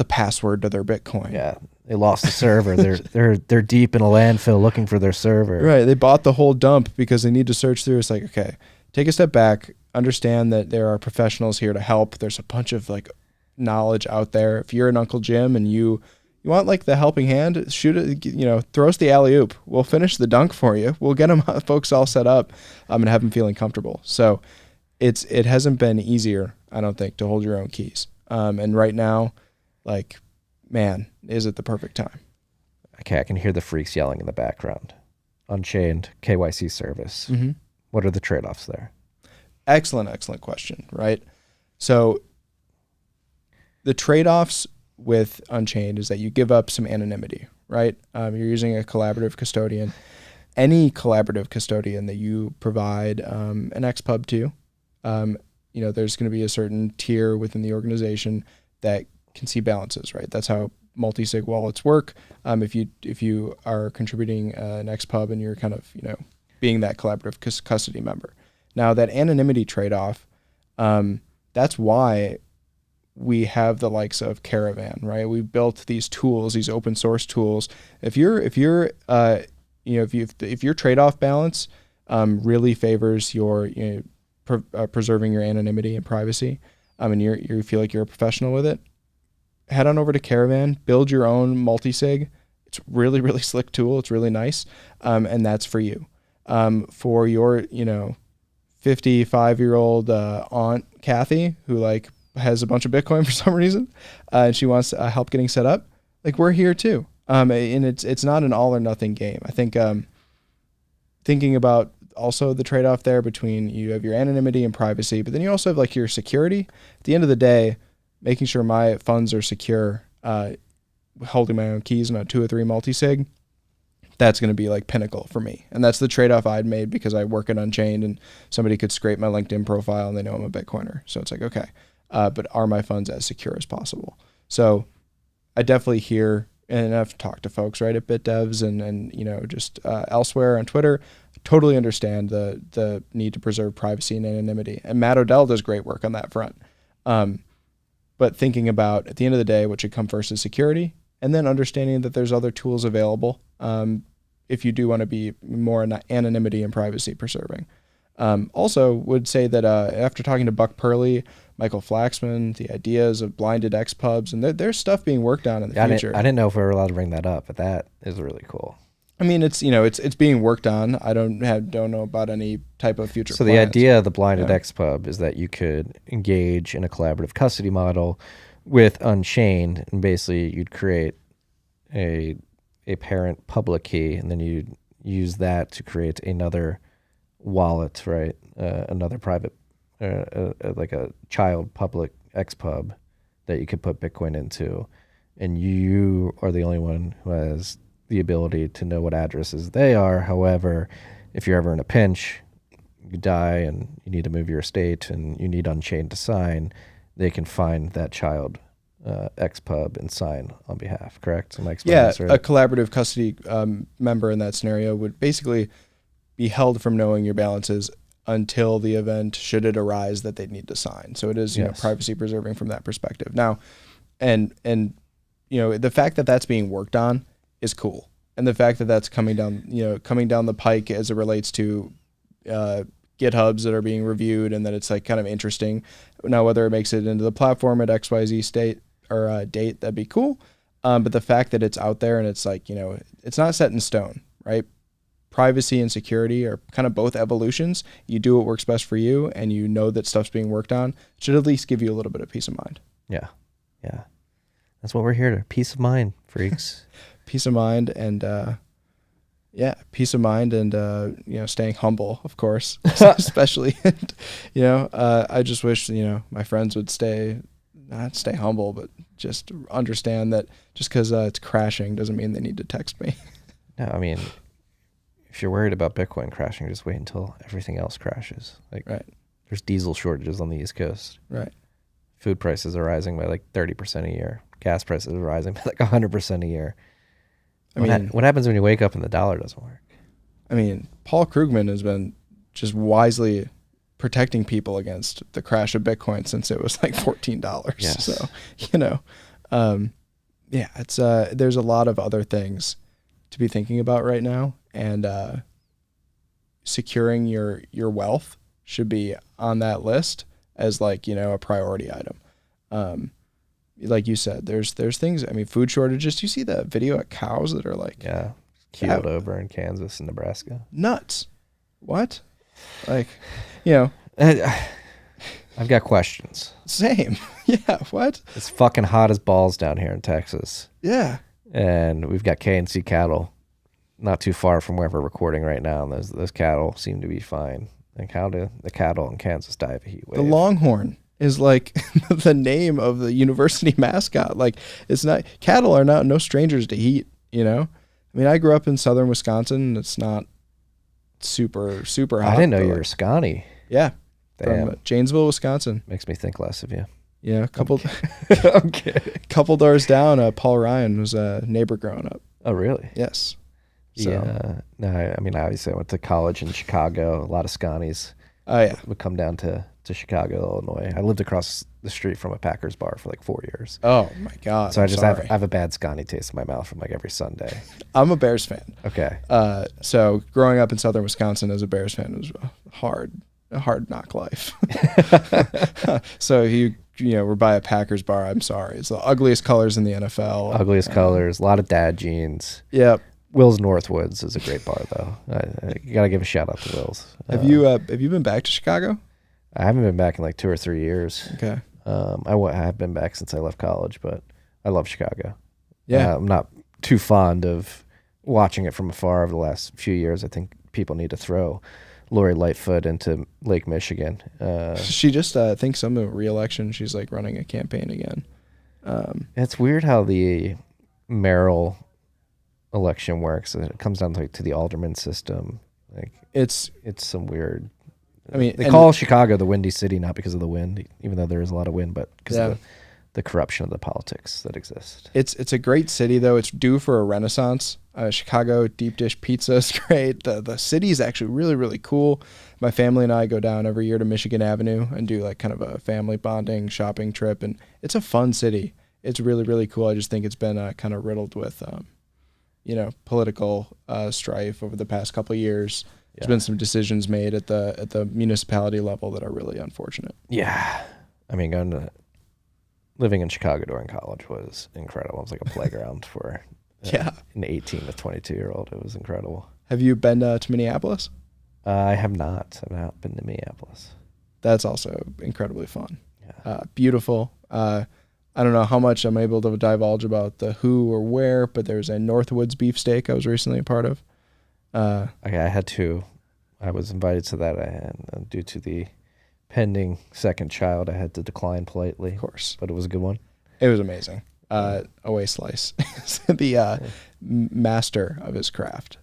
Speaker 2: password to their Bitcoin.
Speaker 1: Yeah, they lost the server. They're deep in a landfill looking for their server.
Speaker 2: Right, they bought the whole dump because they need to search through. It's like, okay, take a step back, understand that there are professionals here to help. There's a bunch of like knowledge out there. If you're an Uncle Jim and you want like the helping hand, shoot it, you know, throw us the alley-oop. We'll finish the dunk for you. We'll get them folks all set up and have them feeling comfortable. So it hasn't been easier, I don't think, to hold your own keys. And right now, like, man, is it the perfect time?
Speaker 1: Okay, I can hear the freaks yelling in the background. Unchained, KYC service.
Speaker 2: Mm-hmm.
Speaker 1: What are the trade-offs there?
Speaker 2: Excellent question, right? So the trade-offs with Unchained is that you give up some anonymity, right? You're using a collaborative custodian. Any collaborative custodian that you provide an XPub to, you know, there's going to be a certain tier within the organization that can see balances, right? That's how multi-sig wallets work. If you are contributing an XPub and you're kind of, you know, being that collaborative custody member. Now that anonymity trade-off, that's why we have the likes of Caravan, right? We built these tools, these open source tools. If your trade-off balance really favors your, you know, preserving your anonymity and privacy, and you feel like you're a professional with it, head on over to Caravan, build your own multisig. It's really, really slick tool. It's really nice. And that's for you. For your, you know, 55-year-old aunt Kathy, who like has a bunch of Bitcoin for some reason, and she wants help getting set up, like we're here too. And it's not an all or nothing game. I think thinking about also the trade-off there between you have your anonymity and privacy, but then you also have like your security. At the end of the day, making sure my funds are secure, holding my own keys on a 2 or 3 multisig, that's going to be like pinnacle for me. And that's the trade-off I'd made because I work at Unchained and somebody could scrape my LinkedIn profile and they know I'm a Bitcoiner. So it's like, okay, but are my funds as secure as possible? So I definitely hear, and I've talked to folks right at BitDevs and you know, just elsewhere on Twitter, totally understand the need to preserve privacy and anonymity. And Matt Odell does great work on that front. But thinking about, at the end of the day, what should come first is security, and then understanding that there's other tools available if you do want to be more anonymity and privacy preserving. Also would say that after talking to Buck Purley, Michael Flaxman, the ideas of blinded XPubs, and there's stuff being worked on in the future.
Speaker 1: I didn't know if we were allowed to bring that up, but that is really cool.
Speaker 2: I mean, it's being worked on. I don't know about any type of future.
Speaker 1: So
Speaker 2: plans.
Speaker 1: the idea of the blinded XPub is that you could engage in a collaborative custody model with Unchained, and basically you'd create a parent public key, and then you'd use that to create another wallet, right? Another private, like a child public XPub that you could put Bitcoin into, and you are the only one who has the ability to know what addresses they are. However, if you're ever in a pinch, you die and you need to move your estate and you need Unchained to sign, they can find that child XPub and sign on behalf, correct? Am I explaining this right?
Speaker 2: A collaborative custody member in that scenario would basically be held from knowing your balances until the event, should it arise, that they'd need to sign. So it is, privacy preserving from that perspective. Now, and the fact that that's being worked on is cool. And the fact that that's coming down the pike as it relates to GitHubs that are being reviewed, and that it's like kind of interesting. Now, whether it makes it into the platform at XYZ state or date, that'd be cool. But the fact that it's out there and it's like, it's not set in stone, right? Privacy and security are kind of both evolutions. You do what works best for you, and you know that stuff's being worked on. It should at least give you a little bit of peace of mind.
Speaker 1: Yeah. That's what we're here to. Peace of mind, freaks.
Speaker 2: Peace of mind and staying humble, of course, especially. I just wish my friends would not stay humble, but just understand that just because it's crashing doesn't mean they need to text me.
Speaker 1: No, I mean, if you're worried about Bitcoin crashing, just wait until everything else crashes.
Speaker 2: Right.
Speaker 1: There's diesel shortages on the East Coast.
Speaker 2: Right.
Speaker 1: Food prices are rising by like 30% a year. Gas prices are rising by like 100% a year. What happens when you wake up and the dollar doesn't work?
Speaker 2: I mean, Paul Krugman has been just wisely protecting people against the crash of Bitcoin since it was like $14.
Speaker 1: Yes.
Speaker 2: So, it's there's a lot of other things to be thinking about right now, and securing your wealth should be on that list as a priority item. Like you said, there's things. I mean, food shortages. Do you see the video at cows that are like
Speaker 1: keeled over in Kansas and Nebraska?
Speaker 2: Nuts. What? Like,
Speaker 1: I've got questions.
Speaker 2: Same. Yeah. What?
Speaker 1: It's fucking hot as balls down here in Texas.
Speaker 2: Yeah.
Speaker 1: And we've got K&C cattle not too far from where we're recording right now, and those cattle seem to be fine. Like, how do the cattle in Kansas die of a heat wave?
Speaker 2: The Longhorn is like the name of the university mascot. Like, it's not, cattle are no strangers to heat, I mean, I grew up in southern Wisconsin, and it's not super, super hot.
Speaker 1: I didn't know you were Scotty.
Speaker 2: Yeah.
Speaker 1: Damn.
Speaker 2: From Janesville, Wisconsin.
Speaker 1: Makes me think less of you.
Speaker 2: Yeah.
Speaker 1: couple
Speaker 2: doors down, Paul Ryan was a neighbor growing up.
Speaker 1: Oh, really?
Speaker 2: Yes.
Speaker 1: So. Yeah. No, I mean, obviously I went to college in Chicago. A lot of Scotties would come down to Chicago, Illinois. I lived across the street from a Packers bar for like 4 years.
Speaker 2: Oh my God.
Speaker 1: So I have a bad Scotty taste in my mouth from like every Sunday.
Speaker 2: I'm a Bears fan.
Speaker 1: Okay.
Speaker 2: So growing up in southern Wisconsin as a Bears fan was a hard knock life. So we're by a Packers bar. I'm sorry. It's the ugliest colors in the NFL.
Speaker 1: Ugliest colors, a lot of dad jeans.
Speaker 2: Yep.
Speaker 1: Will's Northwoods is a great bar, though. You got to give a shout out to Will's.
Speaker 2: Have you been back to Chicago?
Speaker 1: I haven't been back in like 2 or 3 years.
Speaker 2: Okay.
Speaker 1: I have been back since I left college, but I love Chicago.
Speaker 2: Yeah.
Speaker 1: I'm not too fond of watching it from afar over the last few years. I think people need to throw Lori Lightfoot into Lake Michigan.
Speaker 2: She just thinks some re-election. She's like running a campaign again.
Speaker 1: It's weird how the mayoral election works. It comes down to the alderman system. Like it's some weird. I mean, they call Chicago the Windy City not because of the wind, even though there is a lot of wind, but because of the corruption of the politics that exist.
Speaker 2: It's a great city though. It's due for a renaissance. Chicago deep dish pizza is great. The city is actually really, really cool. My family and I go down every year to Michigan Avenue and do like kind of a family bonding shopping trip, and it's a fun city. It's really, really cool. I just think it's been kind of riddled with political strife over the past couple of years. There's been some decisions made at the municipality level that are really unfortunate.
Speaker 1: Yeah. I mean, living in Chicago during college was incredible. It was like a playground for An 18 to 22-year-old. It was incredible.
Speaker 2: Have you been to Minneapolis?
Speaker 1: I have not. I've not been to Minneapolis.
Speaker 2: That's also incredibly fun.
Speaker 1: Yeah.
Speaker 2: Beautiful. I don't know how much I'm able to divulge about the who or where, but there's a Northwoods beefsteak I was recently a part of.
Speaker 1: I was invited to that, and due to the pending second child, I had to decline politely.
Speaker 2: Of course.
Speaker 1: But it was a good one.
Speaker 2: It was amazing. Away Slice, the master of his craft.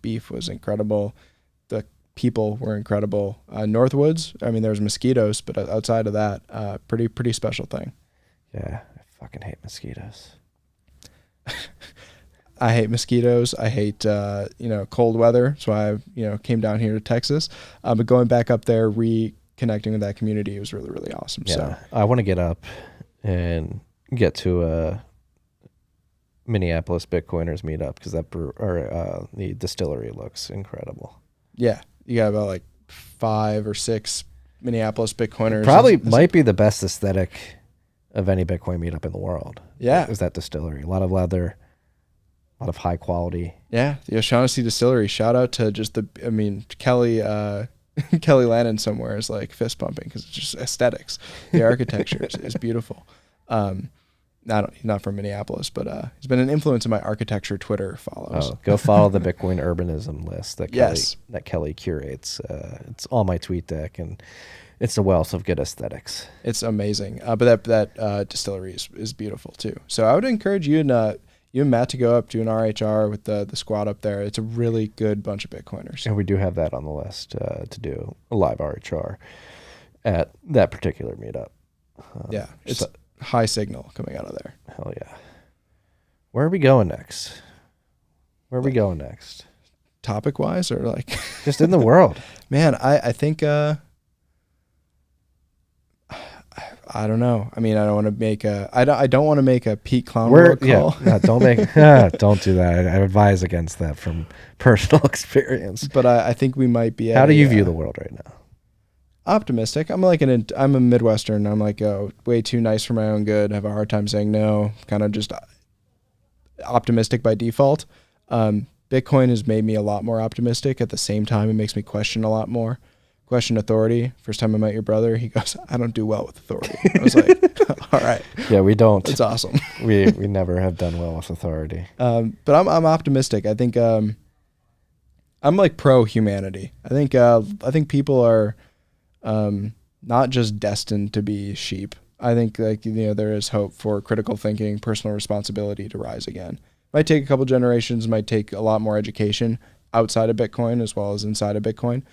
Speaker 2: Beef was incredible. The people were incredible. Northwoods, I mean, there was mosquitoes, but outside of that, pretty special thing.
Speaker 1: Yeah, I fucking hate mosquitoes.
Speaker 2: I hate mosquitoes. I hate, cold weather. That's why I, came down here to Texas. But going back up there, reconnecting with that community was really, really awesome.
Speaker 1: Yeah,
Speaker 2: So
Speaker 1: I want to get up and get to a Minneapolis Bitcoiners meetup because the distillery looks incredible.
Speaker 2: yeah, you got about like 5 or 6 Minneapolis Bitcoiners.
Speaker 1: Probably might be the best aesthetic of any Bitcoin meetup in the world.
Speaker 2: Yeah.
Speaker 1: Is that distillery. A lot of leather, a lot of high quality.
Speaker 2: Yeah, the O'Shaughnessy Distillery. Shout out to Kelly Kelly Lannon somewhere is like fist pumping because it's just aesthetics. The architecture is beautiful. Not from Minneapolis, but he's been an influence in my architecture Twitter follows.
Speaker 1: Oh, go follow the Bitcoin urbanism list that
Speaker 2: Yes.
Speaker 1: Kelly curates. It's on my tweet deck, and it's a wealth of good aesthetics.
Speaker 2: It's amazing. But that distillery is beautiful too. So I would encourage you and Matt to go up to an RHR with the squad up there. It's a really good bunch of Bitcoiners.
Speaker 1: And we do have that on the list to do a live RHR at that particular meetup.
Speaker 2: Yeah, it's high signal coming out of there.
Speaker 1: Hell yeah. Where are we going next?
Speaker 2: Topic wise or like
Speaker 1: Just in the world.
Speaker 2: Man, I think I don't know. I mean, I don't want to make a Pete Clown World call.
Speaker 1: Yeah, no, don't do that. I advise against that from personal experience.
Speaker 2: But I think we might be.
Speaker 1: How do you view the world right now?
Speaker 2: Optimistic. I'm a Midwestern. I'm like way too nice for my own good. Have a hard time saying no. Kind of just optimistic by default. Bitcoin has made me a lot more optimistic. At the same time, it makes me question a lot more. Question authority. First time I met your brother, he goes, "I don't do well with authority." I was like, "All right."
Speaker 1: Yeah, we don't.
Speaker 2: It's awesome.
Speaker 1: we never have done well with authority.
Speaker 2: But I'm optimistic. I think I'm like pro humanity. I think people are not just destined to be sheep. I think there is hope for critical thinking, personal responsibility to rise again. Might take a couple generations. Might take a lot more education outside of Bitcoin as well as inside of Bitcoin.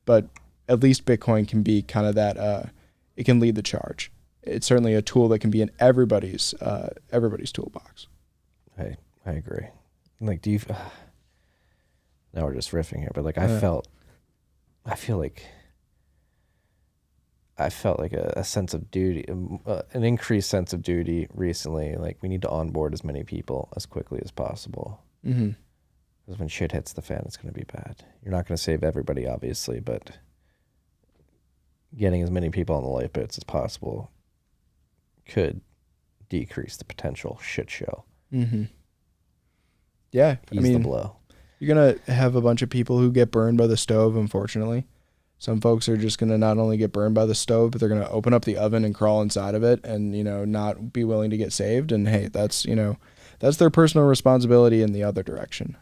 Speaker 2: But at least Bitcoin can be kind of that, it can lead the charge. It's certainly a tool that can be in everybody's toolbox.
Speaker 1: I agree. Like, do you, now we're just riffing here, but like I feel like a sense of duty, an increased sense of duty recently. Like we need to onboard as many people as quickly as possible.
Speaker 2: Mm-hmm.
Speaker 1: Because when shit hits the fan, it's going to be bad. You're not going to save everybody, obviously, but getting as many people on the lifeboats as possible could decrease the potential shit show.
Speaker 2: Mm-hmm. Yeah,
Speaker 1: Ease the blow.
Speaker 2: You're going to have a bunch of people who get burned by the stove, unfortunately. Some folks are just going to not only get burned by the stove, but they're going to open up the oven and crawl inside of it and, not be willing to get saved. And hey, that's their personal responsibility in the other direction.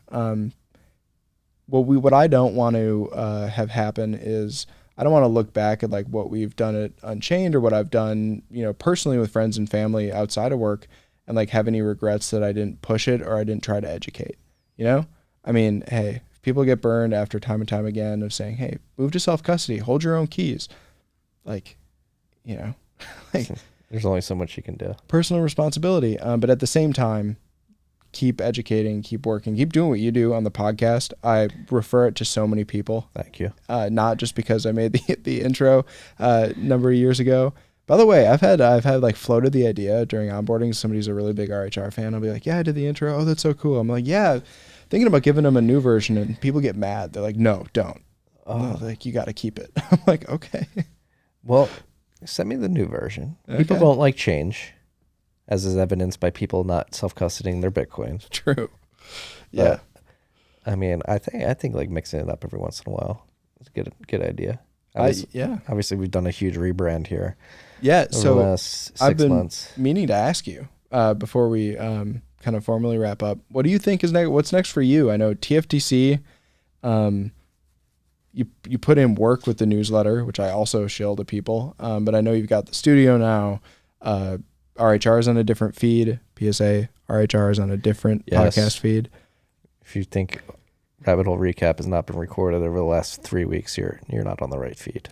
Speaker 2: What I don't want to have happen is I don't want to look back at like what we've done at Unchained or what I've done, personally with friends and family outside of work and like have any regrets that I didn't push it or I didn't try to educate, I mean, hey, if people get burned after time and time again of saying, hey, move to self-custody, hold your own keys. Like, like
Speaker 1: there's only so much you can do.
Speaker 2: Personal responsibility. But at the same time, keep educating, keep working, keep doing what you do on the podcast. I refer it to so many people.
Speaker 1: Thank you.
Speaker 2: Not just because I made the intro a number of years ago. By the way, I've had like floated the idea during onboarding. Somebody's a really big RHR fan. I'll be like, yeah, I did the intro. Oh, that's so cool. I'm like, yeah, thinking about giving them a new version, and people get mad. They're like, no, don't. No, like, you got to keep it. I'm like, okay.
Speaker 1: Well, send me the new version.
Speaker 2: Okay.
Speaker 1: People don't like change. as is evidenced by people not self-custodying their Bitcoin.
Speaker 2: True. Yeah.
Speaker 1: But, I mean, I think like mixing it up every once in a while is a good idea.
Speaker 2: Yeah.
Speaker 1: Obviously, we've done a huge rebrand here.
Speaker 2: Yeah.
Speaker 1: Over
Speaker 2: So
Speaker 1: the last 6
Speaker 2: I've been
Speaker 1: months.
Speaker 2: meaning to ask you before we kind of formally wrap up. What do you think is next? What's next for you? I know TFTC. You put in work with the newsletter, which I also shill to people. But I know you've got the studio now. RHR is on a different feed. PSA RHR is on a different podcast feed.
Speaker 1: If you think Rabbit Hole Recap has not been recorded over the last 3 weeks, you're not on the right feed.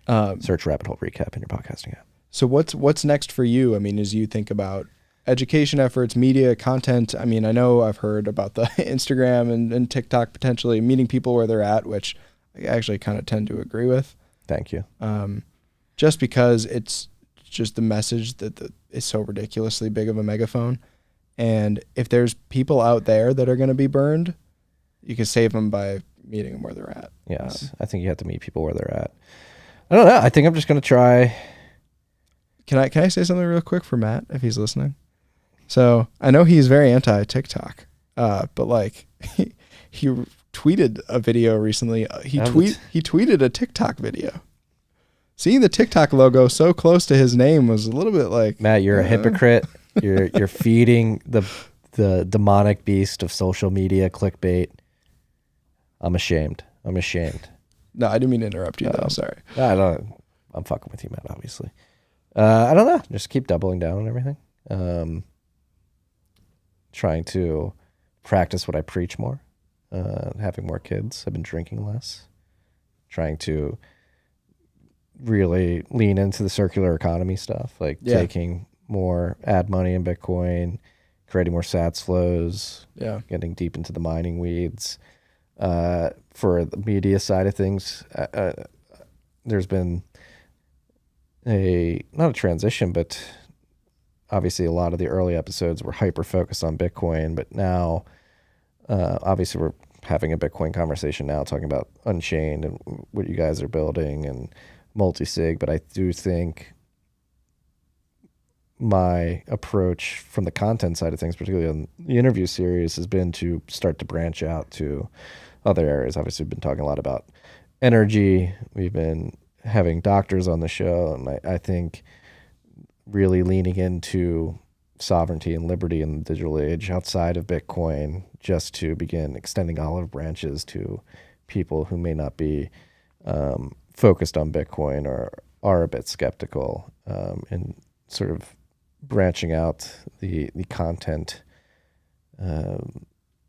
Speaker 1: Search Rabbit Hole Recap in your podcasting app.
Speaker 2: So what's next for you? I mean, as you think about education efforts, media, content, I mean, I know I've heard about the Instagram and TikTok potentially meeting people where they're at, which I actually kind of tend to agree with.
Speaker 1: Thank you.
Speaker 2: Just because it's just the message that is so ridiculously big of a megaphone. And if there's people out there that are going to be burned, you can save them by meeting them where they're at.
Speaker 1: Yes, I think you have to meet people where they're at. I don't know. I think I'm just going to try.
Speaker 2: Can I say something real quick for Matt if he's listening? So I know he's very anti-TikTok, but like he tweeted a video recently. He tweeted a TikTok video. Seeing the TikTok logo so close to his name was a little bit like,
Speaker 1: Matt, you're a hypocrite. You're feeding the demonic beast of social media clickbait. I'm ashamed.
Speaker 2: No, I didn't mean to interrupt you though. Sorry.
Speaker 1: I'm fucking with you, Matt, obviously. I don't know. Just keep doubling down on everything. Trying to practice what I preach more. Having more kids. I've been drinking less. Trying to really lean into the circular economy stuff, like taking more ad money in Bitcoin, creating more sats flows, getting deep into the mining weeds. For the media side of things, there's been not a transition, but obviously a lot of the early episodes were hyper focused on Bitcoin, but now obviously we're having a Bitcoin conversation now, talking about Unchained and what you guys are building and Multisig. But I do think my approach from the content side of things, particularly on the interview series, has been to start to branch out to other areas. Obviously, we've been talking a lot about energy. We've been having doctors on the show, and I think really leaning into sovereignty and liberty in the digital age outside of Bitcoin, just to begin extending olive branches to people who may not be focused on Bitcoin or are a bit skeptical, and sort of branching out the content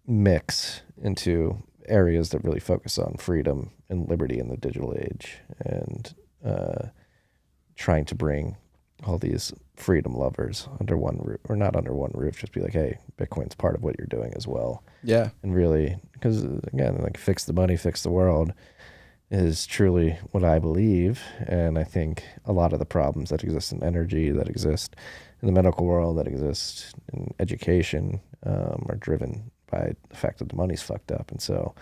Speaker 1: mix into areas that really focus on freedom and liberty in the digital age, and trying to bring all these freedom lovers under one roof, or not under one roof, just be like, hey, Bitcoin's part of what you're doing as well. Yeah. And really, because again, like fix the money, fix the world is truly what I believe. And I think a lot of the problems that exist in energy, that exist in the medical world, that exist in education, are driven by the fact that the money's fucked up. And so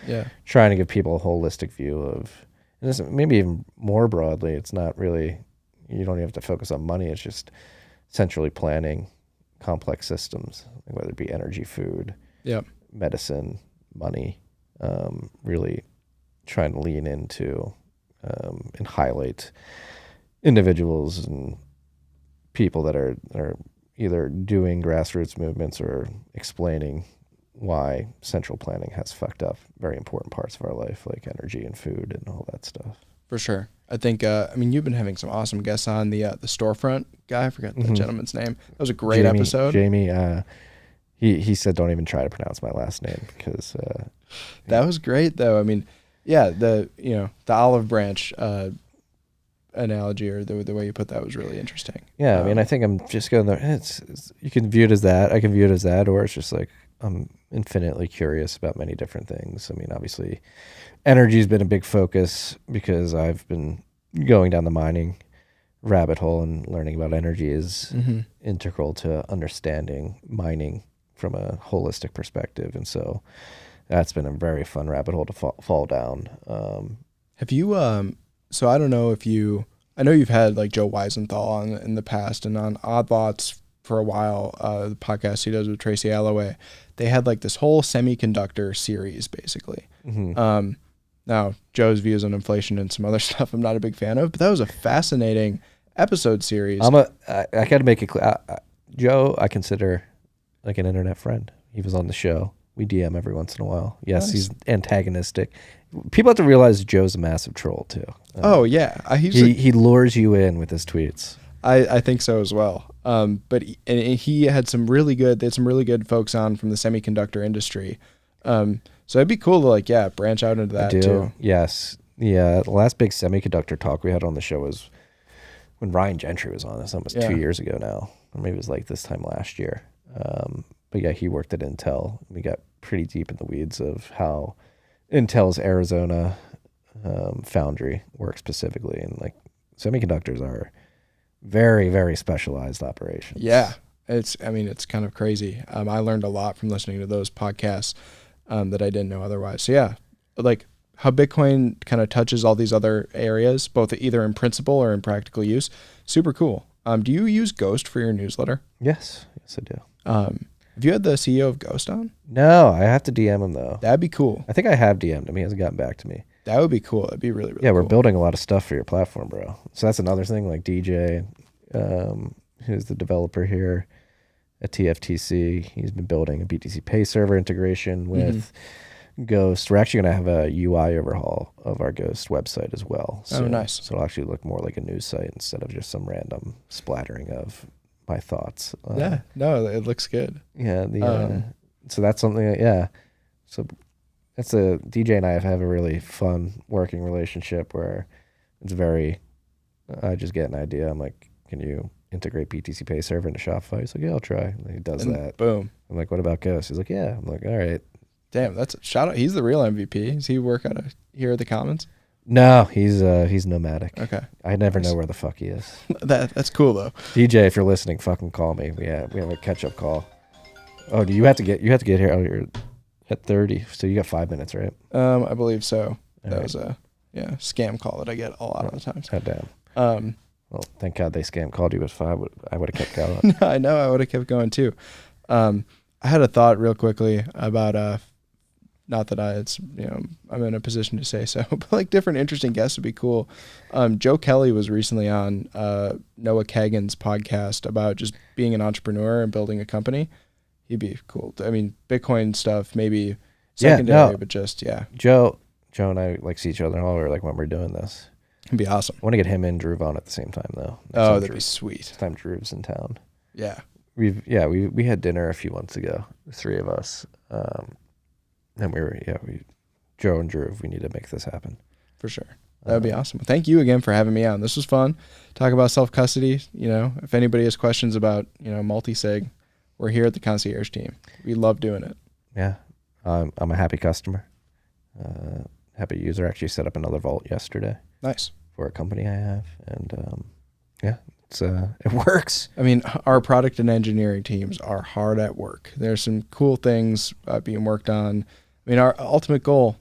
Speaker 1: trying to give people a holistic view of, and this, maybe even more broadly, it's not really, you don't even have to focus on money. It's just centrally planning complex systems, whether it be energy, food, medicine, money, really trying to lean into and highlight individuals and people that are either doing grassroots movements or explaining why central planning has fucked up very important parts of our life, like energy and food and all that stuff.
Speaker 2: For sure. I think, I mean, you've been having some awesome guests on. The storefront guy, I forgot the gentleman's name. That was a great episode.
Speaker 1: Jamie, he said don't even try to pronounce my last name because...
Speaker 2: that was great, though. I mean, the olive branch analogy, or the way you put that was really interesting.
Speaker 1: Yeah, I mean, I think I'm just going there. It's you can view it as that. I can view it as that, or it's just like I'm infinitely curious about many different things. I mean, obviously, energy's been a big focus because I've been going down the mining rabbit hole, and learning about energy is integral to understanding mining from a holistic perspective. And so that's been a very fun rabbit hole to fall down.
Speaker 2: Have you, so I don't know if I know you've had like Joe Weisenthal on in the past and on Odd Lots for a while, the podcast he does with Tracy Alloway, they had like this whole semiconductor series basically.
Speaker 1: Mm-hmm.
Speaker 2: Now Joe's views on inflation and some other stuff I'm not a big fan of, but that was a fascinating episode series.
Speaker 1: I got to make it clear. Joe, I consider like an internet friend. He was on the show. We DM every once in a while. Yes,
Speaker 2: Nice.
Speaker 1: he's antagonistic. People have to realize Joe's a massive troll too.
Speaker 2: Oh yeah,
Speaker 1: He lures you in with his tweets.
Speaker 2: I think so as well. But he had some really good folks on from the semiconductor industry. So it'd be cool to like, branch out into that too.
Speaker 1: Yes. Yeah. The last big semiconductor talk we had on the show was when Ryan Gentry was on. That's almost 2 years ago now. Or maybe it was like this time last year. But yeah, he worked at Intel. We got pretty deep in the weeds of how Intel's Arizona foundry works specifically. And like semiconductors are very, very specialized operations.
Speaker 2: Yeah. It's kind of crazy. I learned a lot from listening to those podcasts that I didn't know otherwise. So yeah, like how Bitcoin kind of touches all these other areas, both either in principle or in practical use. Super cool. Do you use Ghost for your newsletter?
Speaker 1: Yes. Yes, I do.
Speaker 2: Have you had the CEO of Ghost on?
Speaker 1: No, I have to DM him though.
Speaker 2: That'd be cool.
Speaker 1: I think I have DM'd him. He hasn't gotten back to me.
Speaker 2: That would be cool. That'd be really, really
Speaker 1: Yeah,
Speaker 2: cool.
Speaker 1: we're building a lot of stuff for your platform, bro. So that's another thing. Like DJ, who's the developer here at TFTC, he's been building a BTC Pay server integration with Ghost. We're actually going to have a UI overhaul of our Ghost website as well. So,
Speaker 2: nice.
Speaker 1: So it'll actually look more like a news site instead of just some random splattering of my thoughts.
Speaker 2: Yeah, no, it looks good.
Speaker 1: Yeah. So that's something. So that's DJ and I have a really fun working relationship where it's very. I just get an idea. I'm like, can you integrate BTC Pay server into Shopify? He's like, yeah, I'll try. And he does that.
Speaker 2: Boom.
Speaker 1: I'm like, what about Ghost? He's like, yeah. I'm like, all right.
Speaker 2: Damn, that's a shout out. He's the real MVP. Does he work out of here at the Commons?
Speaker 1: No, he's nomadic.
Speaker 2: Okay.
Speaker 1: I never know where the fuck he is.
Speaker 2: That's cool though.
Speaker 1: DJ, if you're listening, fucking call me. We have a catch up call. Oh, do you have to get here? Oh, you're at 30, so you got 5 minutes, right?
Speaker 2: I believe so.
Speaker 1: All
Speaker 2: That
Speaker 1: right.
Speaker 2: was a scam call that I get a lot of the times.
Speaker 1: Oh, damn. Well, thank God they scam called you at 5. I would have kept going.
Speaker 2: I know I would have kept going too. I had a thought real quickly about not that I'm in a position to say so, but like different interesting guests would be cool. Joe Kelly was recently on Noah Kagan's podcast about just being an entrepreneur and building a company. He'd be cool. I mean, Bitcoin stuff maybe secondary, but just
Speaker 1: Joe and I like see each other all over like when we're doing this.
Speaker 2: It'd be awesome.
Speaker 1: I want to get him and Drew on at the same time though.
Speaker 2: That'd be sweet.
Speaker 1: Next time Drew's in town.
Speaker 2: Yeah.
Speaker 1: We had dinner a few months ago, the three of us. And Joe and Drew, we need to make this happen.
Speaker 2: For sure. That would be awesome. Thank you again for having me on. This was fun. Talk about self-custody. If anybody has questions about, Multisig, we're here at the concierge team. We love doing it.
Speaker 1: Yeah. I'm a happy customer. Happy user. Actually set up another vault yesterday.
Speaker 2: Nice.
Speaker 1: For a company I have. And it works.
Speaker 2: I mean, our product and engineering teams are hard at work. There's some cool things being worked on. I mean, our ultimate goal,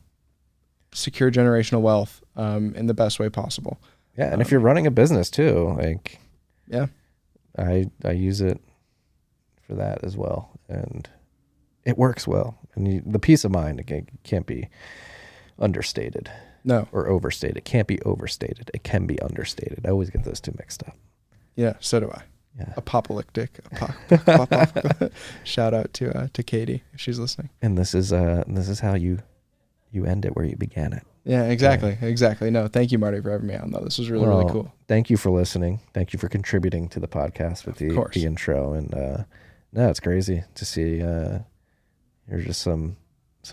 Speaker 2: secure generational wealth in the best way possible.
Speaker 1: Yeah, and if you're running a business too, like,
Speaker 2: yeah,
Speaker 1: I use it for that as well, and it works well. And the peace of mind can't be understated.
Speaker 2: No,
Speaker 1: or overstated. It can't be overstated. It can be understated. I always get those two mixed up.
Speaker 2: Yeah, so do I.
Speaker 1: Yeah.
Speaker 2: Apocalyptic. Shout out to Katie if she's listening.
Speaker 1: And this is how you end it where you began it.
Speaker 2: Yeah, exactly. No, thank you, Marty, for having me on though. This was really cool.
Speaker 1: Thank you for listening. Thank you for contributing to the podcast with the intro. And no, it's crazy to see you're just some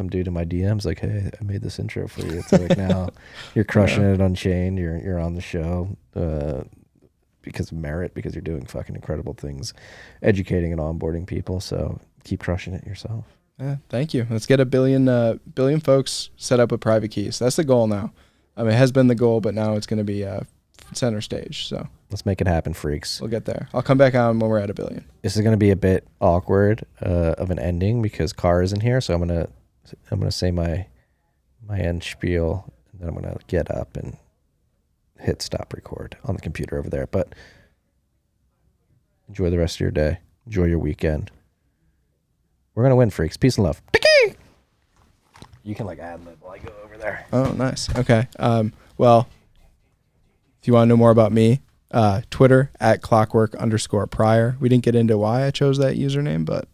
Speaker 1: dude in my DMs like, hey, I made this intro for you. It's like now you're crushing it on Unchained. You're on the show. Because of merit, because you're doing fucking incredible things, educating and onboarding people. So keep crushing it yourself.
Speaker 2: Yeah, thank you. Let's get a billion folks set up with private keys. That's the goal now. I mean, it has been the goal, but now it's going to be center stage. So
Speaker 1: let's make it happen, freaks.
Speaker 2: We'll get there. I'll come back on when we're at 1 billion.
Speaker 1: This is going to be a bit awkward of an ending because Carr isn't here. So I'm gonna say my end spiel, and then I'm gonna get up and hit stop record on the computer over there. But enjoy the rest of your day. Enjoy your weekend. We're going to win, freaks. Peace and love. You can like ad lib while I go over there.
Speaker 2: Oh, nice. Okay. Well, if you want to know more about me, Twitter @clockwork_prior. We didn't get into why I chose that username, but